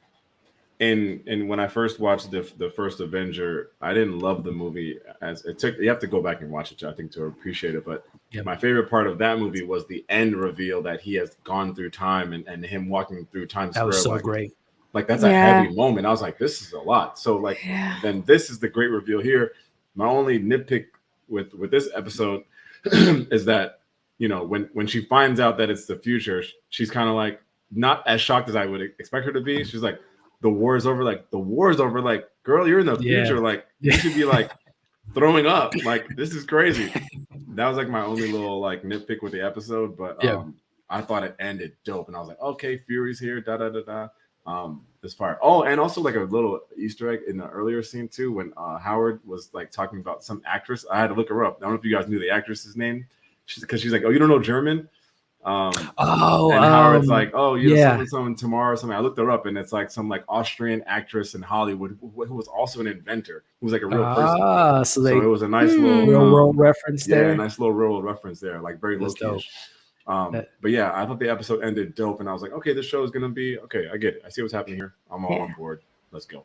And when I first watched the first Avenger, I didn't love the movie as it took. You have to go back and watch it, I think, to appreciate it. But my favorite part of that movie was the end reveal that he has gone through time and him walking through Times Square. That was so great. Like that's a heavy moment. I was like, this is a lot. So like, then this is the great reveal here. My only nitpick with this episode is that, you know, when she finds out that it's the future, she's kind of like not as shocked as I would expect her to be. She's like, the war is over. Like, the war is over. Like, girl, you're in the future. Like, you should be like throwing up. Like, this is crazy. That was like my only little like nitpick with the episode. But I thought it ended dope. And I was like, okay, Fury's here. Da da da da. It's fire. Oh, and also like a little Easter egg in the earlier scene too, when Howard was like talking about some actress. I had to look her up. I don't know if you guys knew the actress's name. Because she's like, oh, you don't know German? And Howard's like, oh, you're someone tomorrow or something. I looked her up, and it's like some like Austrian actress in Hollywood who was also an inventor, who was like a real person. So it was a nice little real world reference there. Yeah, a nice little real world reference there, like very low-key. But yeah, I thought the episode ended dope, and I was like, okay, this show is gonna be okay. I get it. I see what's happening here. I'm all on board. Let's go.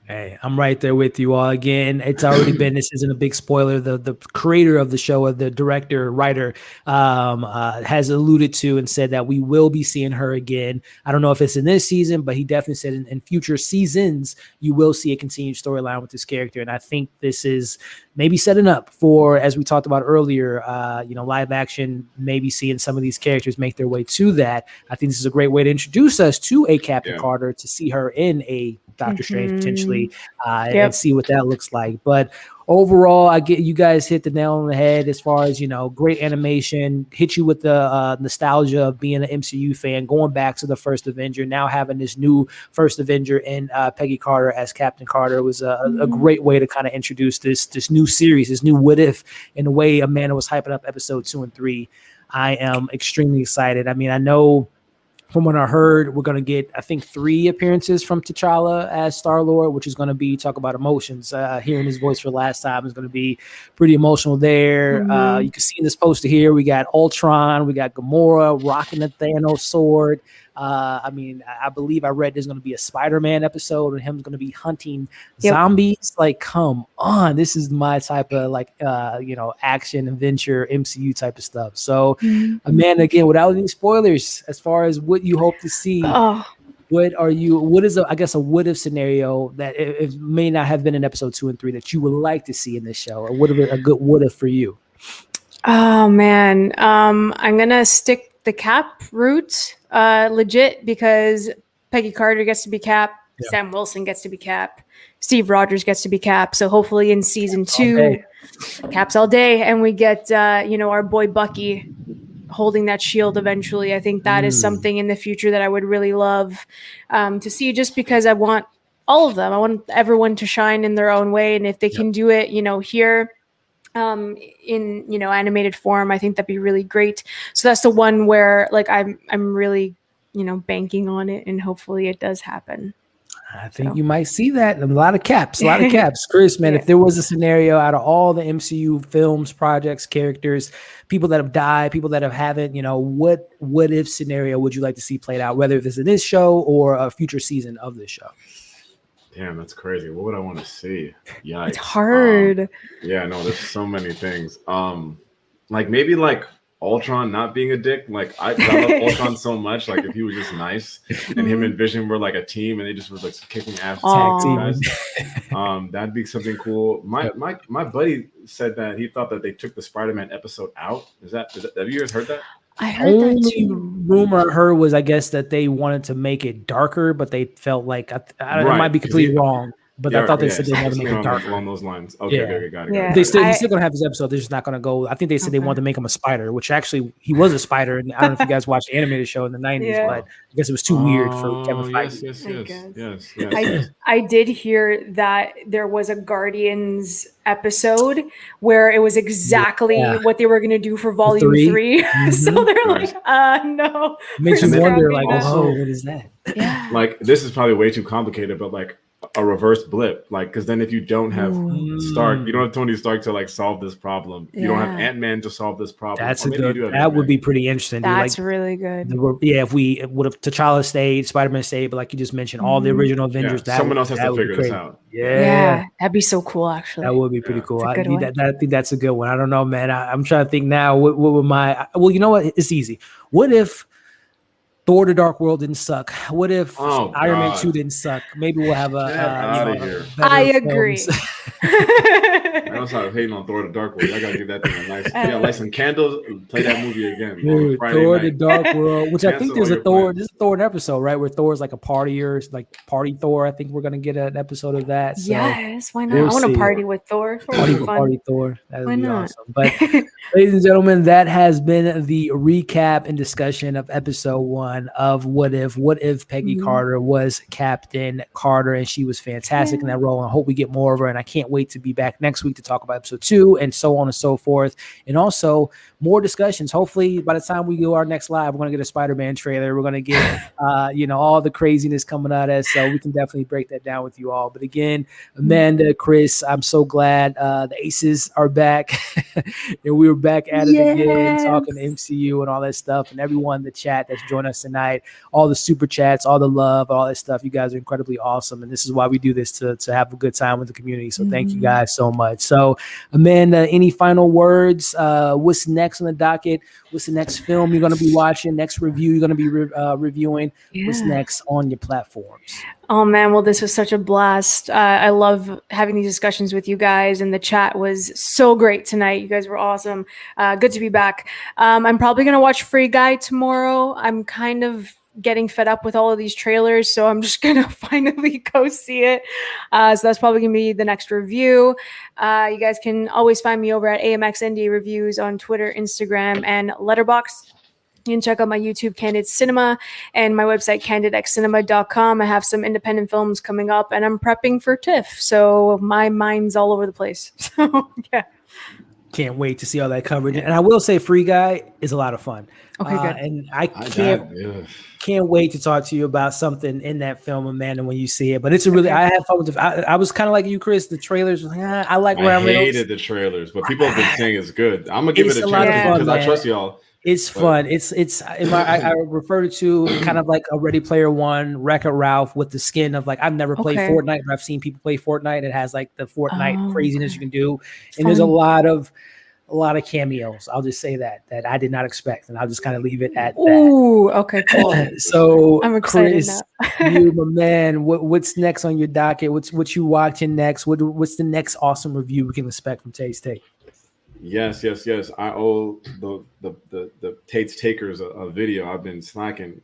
Hey, I'm right there with you all. Again, it's already been, this isn't a big spoiler. The creator of the show, or the director, writer, has alluded to and said that we will be seeing her again. I don't know if it's in this season, but he definitely said in future seasons, you will see a continued storyline with this character. And I think this is maybe setting up for, as we talked about earlier, you know, live action, maybe seeing some of these characters make their way to that. I think this is a great way to introduce us to a Captain Carter, to see her in a Doctor Strange potentially, and see what that looks like. But overall, I get you guys hit the nail on the head as far as, you know, great animation, hit you with the nostalgia of being an MCU fan, going back to the first Avenger, now having this new first Avenger in Peggy Carter as Captain Carter was a great way to kind of introduce this new series, this new What If, in the way Amanda was hyping up episode 2 and 3. I am extremely excited. I mean, I know from what I heard, we're going to get, I think, 3 appearances from T'Challa as Star-Lord, which is going to be, talk about emotions. Hearing his voice for the last time is going to be pretty emotional there. You can see in this poster here, we got Ultron, we got Gamora rocking the Thanos sword. I mean, I believe I read there's going to be a Spider-Man episode and him going to be hunting zombies. Like, come on, this is my type of like, you know, action, adventure, MCU type of stuff. So, Amanda, again, without any spoilers, as far as what you hope to see, what is I guess a what if scenario that it may not have been in episode 2 and 3 that you would like to see in this show, or what a good what if for you? Oh man, I'm gonna stick the Cap route, legit, because Peggy Carter gets to be Cap, Sam Wilson gets to be Cap, Steve Rogers gets to be Cap. So hopefully in season 2, Cap's all day, and we get you know, our boy Bucky holding that shield eventually. I think that is something in the future that I would really love to see, just because I want all of them. I want everyone to shine in their own way, and if they can do it, you know, here in, you know, animated form, I think that'd be really great. So that's the one where like I'm really, you know, banking on it, and hopefully it does happen. I think you might see that. A lot of caps. Chris, man, if there was a scenario out of all the MCU films, projects, characters, people that have died, people that haven't, you know, what if scenario would you like to see played out, whether it's in this show or a future season of this show? Damn, that's crazy. What would I want to see? Yikes. It's hard. Yeah, no, there's so many things. Like maybe like Ultron not being a dick. Like I love Ultron so much. Like if he was just nice, and him and Vision were like a team, and they just was like kicking ass guys. That'd be something cool. My buddy said that he thought that they took the Spider-Man episode out. Is that have you guys heard that? I heard that too. Rumor I heard was, I guess, that they wanted to make it darker, but they felt like I might be completely wrong. But I thought they said they wanted to make it darker. Along those lines. Okay, okay, got it. Yeah. He's still gonna have his episode. They're just not gonna go. I think they said they wanted to make him a spider, which actually he was a spider. And I don't know if you guys watched the animated show in the 90s, but I guess it was too weird for Kevin Feige. Yes. I did hear that there was a Guardians episode where it was exactly what they were going to do for volume 3. So they're like, no. Makes you wonder, like, oh, what is that? Yeah. Like, this is probably way too complicated, but like a reverse blip, like, because then if you don't have Stark, you don't have Tony Stark to like solve this problem. You don't have Ant-Man to solve this problem. That's a good. That would be pretty interesting. That's like, really good. If we would have T'Challa stayed, Spider-Man stayed, but like you just mentioned, all the original Avengers. Someone else has to figure this out. Yeah, that'd be so cool. Actually, that would be pretty cool. I think that's a good one. I don't know, man. I'm trying to think now. What would my? Well, you know what? It's easy. What if Thor: The Dark World didn't suck? What if Iron Man 2 didn't suck? Maybe we'll have I agree. I was hating on Thor: The Dark World. I gotta give that thing a nice, light some candles, play that movie again. Dude, Thor: The Dark World, which I think there's a Thor. There's a Thor episode, right, where Thor's like a partier, like party Thor. I think we're gonna get an episode of that. So yes, why not? I want to party with Thor. Party Thor. That would be awesome. But ladies and gentlemen, that has been the recap and discussion of episode 1 of What If Peggy Carter was Captain Carter, and she was fantastic in that role. And I hope we get more of her. And I can't wait to be back next week to talk about episode 2 and so on and so forth. And also more discussions. Hopefully by the time we do our next live, we're going to get a Spider-Man trailer. We're going to get, all the craziness coming at us. So we can definitely break that down with you all. But again, Amanda, Chris, I'm so glad the Aces are back. And we were back at it again, talking MCU and all that stuff. And everyone in the chat that's joined us tonight, all the super chats, all the love, all that stuff. You guys are incredibly awesome. And this is why we do this, to have a good time with the community. So thank you guys so much. So Amanda, any final words? What's next on the docket? What's the next film you're going to be watching? Next review you're going to be reviewing? What's next on your platforms? Oh man, well, this was such a blast. I love having these discussions with you guys, and the chat was so great tonight. You guys were awesome. Good to be back. I'm probably going to watch Free Guy tomorrow. I'm kind of getting fed up with all of these trailers, so I'm just gonna finally go see it. So that's probably gonna be the next review. You guys can always find me over at AMX NDA Reviews on Twitter, Instagram, and Letterboxd. You can check out my YouTube, Candid Cinema, and my website, candidcinema.com. I have some independent films coming up, and I'm prepping for TIFF, so my mind's all over the place. So yeah. Can't wait to see all that coverage. And I will say Free Guy is a lot of fun. Okay, good. And I can't wait to talk to you about something in that film, Amanda, when you see it. But it's a really, I have fun with it. I was kind of like you, Chris. The trailers, I like Ryan Reynolds. I hated the trailers, but people have been saying it's good. I'm going to give it a chance because I trust y'all. It's fun. I refer to kind of like a Ready Player One, Wreck-It Ralph with the skin of like, I've never played Fortnite, but I've seen people play Fortnite. It has like the Fortnite craziness you can do. And there's a lot of cameos. I'll just say that I did not expect, and I'll just kind of leave it at that. Ooh, okay, cool. So I'm excited Chris, now. you, my man, what's next on your docket? What you watching next? What's the next awesome review we can expect from Tait? Yes. I owe the Tate's Takers a video. I've been slacking,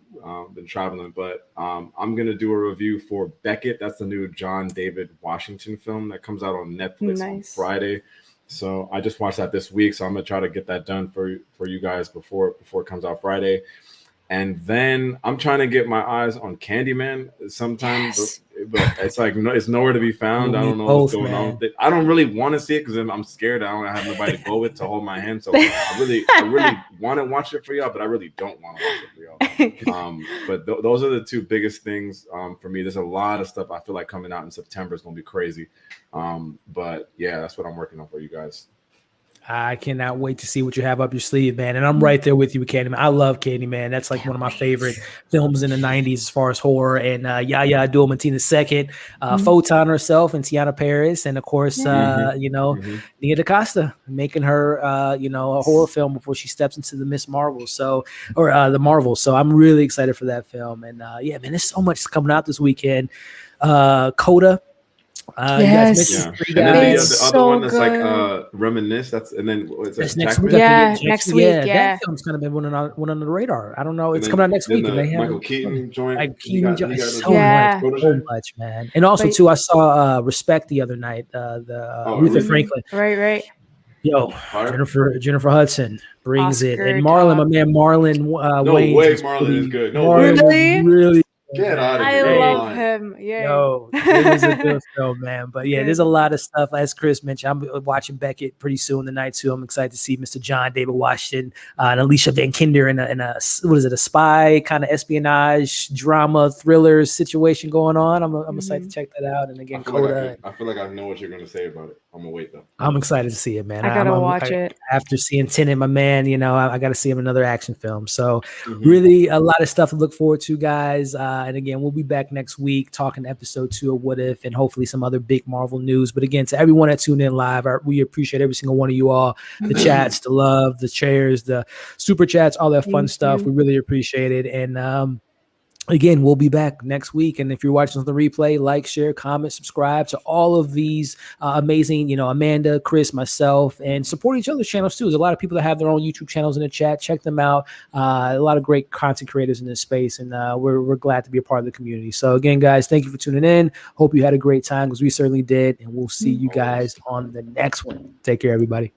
been traveling, but I'm gonna do a review for Beckett. That's the new John David Washington film that comes out on Netflix on Friday. So I just watched that this week. So I'm gonna try to get that done for you guys before it comes out Friday. And then I'm trying to get my eyes on Candyman sometimes, but it's like it's nowhere to be found. I don't know what's going on. I don't really want to see it because I'm scared. I don't have nobody to go with to hold my hand. So I really want to watch it for y'all, but I really don't want to watch it for y'all. But those are the two biggest things for me. There's a lot of stuff I feel like coming out in September is going to be crazy. But yeah, that's what I'm working on for you guys. I cannot wait to see what you have up your sleeve, man. And I'm right there with you with Candyman. I love Candyman. That's like one of my favorite films in the 90s as far as horror. And Yahya Abdul-Mateen II, Photon herself, and Tiana Paris. And of course, Nia DaCosta making her, a horror film before she steps into the Miss Marvel. The Marvel. So I'm really excited for that film. And man, there's so much coming out this weekend. Coda. Yes. Yeah, Mystery and then the, Guys. the It's other so one that's like good. Reminisce. That's and then what's That's that? next week. Jackman. Yeah, Jackson, next week, yeah. that film's kind of been one on the radar. I don't know. And It's coming out next then week, and they the haven't. Michael Keaton joint. Like He Keaton, got he got so much, Yeah. so much, man. And also But- too, I saw Respect the other night. Aretha Aretha. Franklin. Right. Yo, Fire. Jennifer Hudson brings it, Oscar and Marlon, talk. my man Marlon No Wayans way, is Marlon is good. No Marlon way. is really Get out of I here. You're Hey, love lying. him. Yeah. Yo, it is a good film, man. But yeah, there's a Good. lot of stuff. As Chris mentioned, I'm watching Beckett pretty soon tonight too. I'm excited to see Mr. John David Washington and Alicia Van Kinder in a what is it, a spy kind of espionage drama thriller situation going on. I'm excited to check that out. And again, Coda. I feel like I know what you're gonna say about it. I'm gonna wait though. I'm excited to see it, man. I gotta watch it. After seeing Tenet, my man, I got to see him in another action film. So really a lot of stuff to look forward to, guys. And again, we'll be back next week talking episode 2 of What If and hopefully some other big Marvel news. But again, to everyone that tuned in live, we appreciate every single one of you all. The chats, the love, the shares, the super chats, all that fun stuff. We really appreciate it. And again, we'll be back next week. And if you're watching the replay, like, share, comment, subscribe to all of these amazing, Amanda, Chris, myself, and support each other's channels too. There's a lot of people that have their own YouTube channels in the chat. Check them out. A lot of great content creators in this space, and we're glad to be a part of the community. So again, guys, thank you for tuning in. Hope you had a great time, because we certainly did. And we'll see you guys on the next one. Take care, everybody.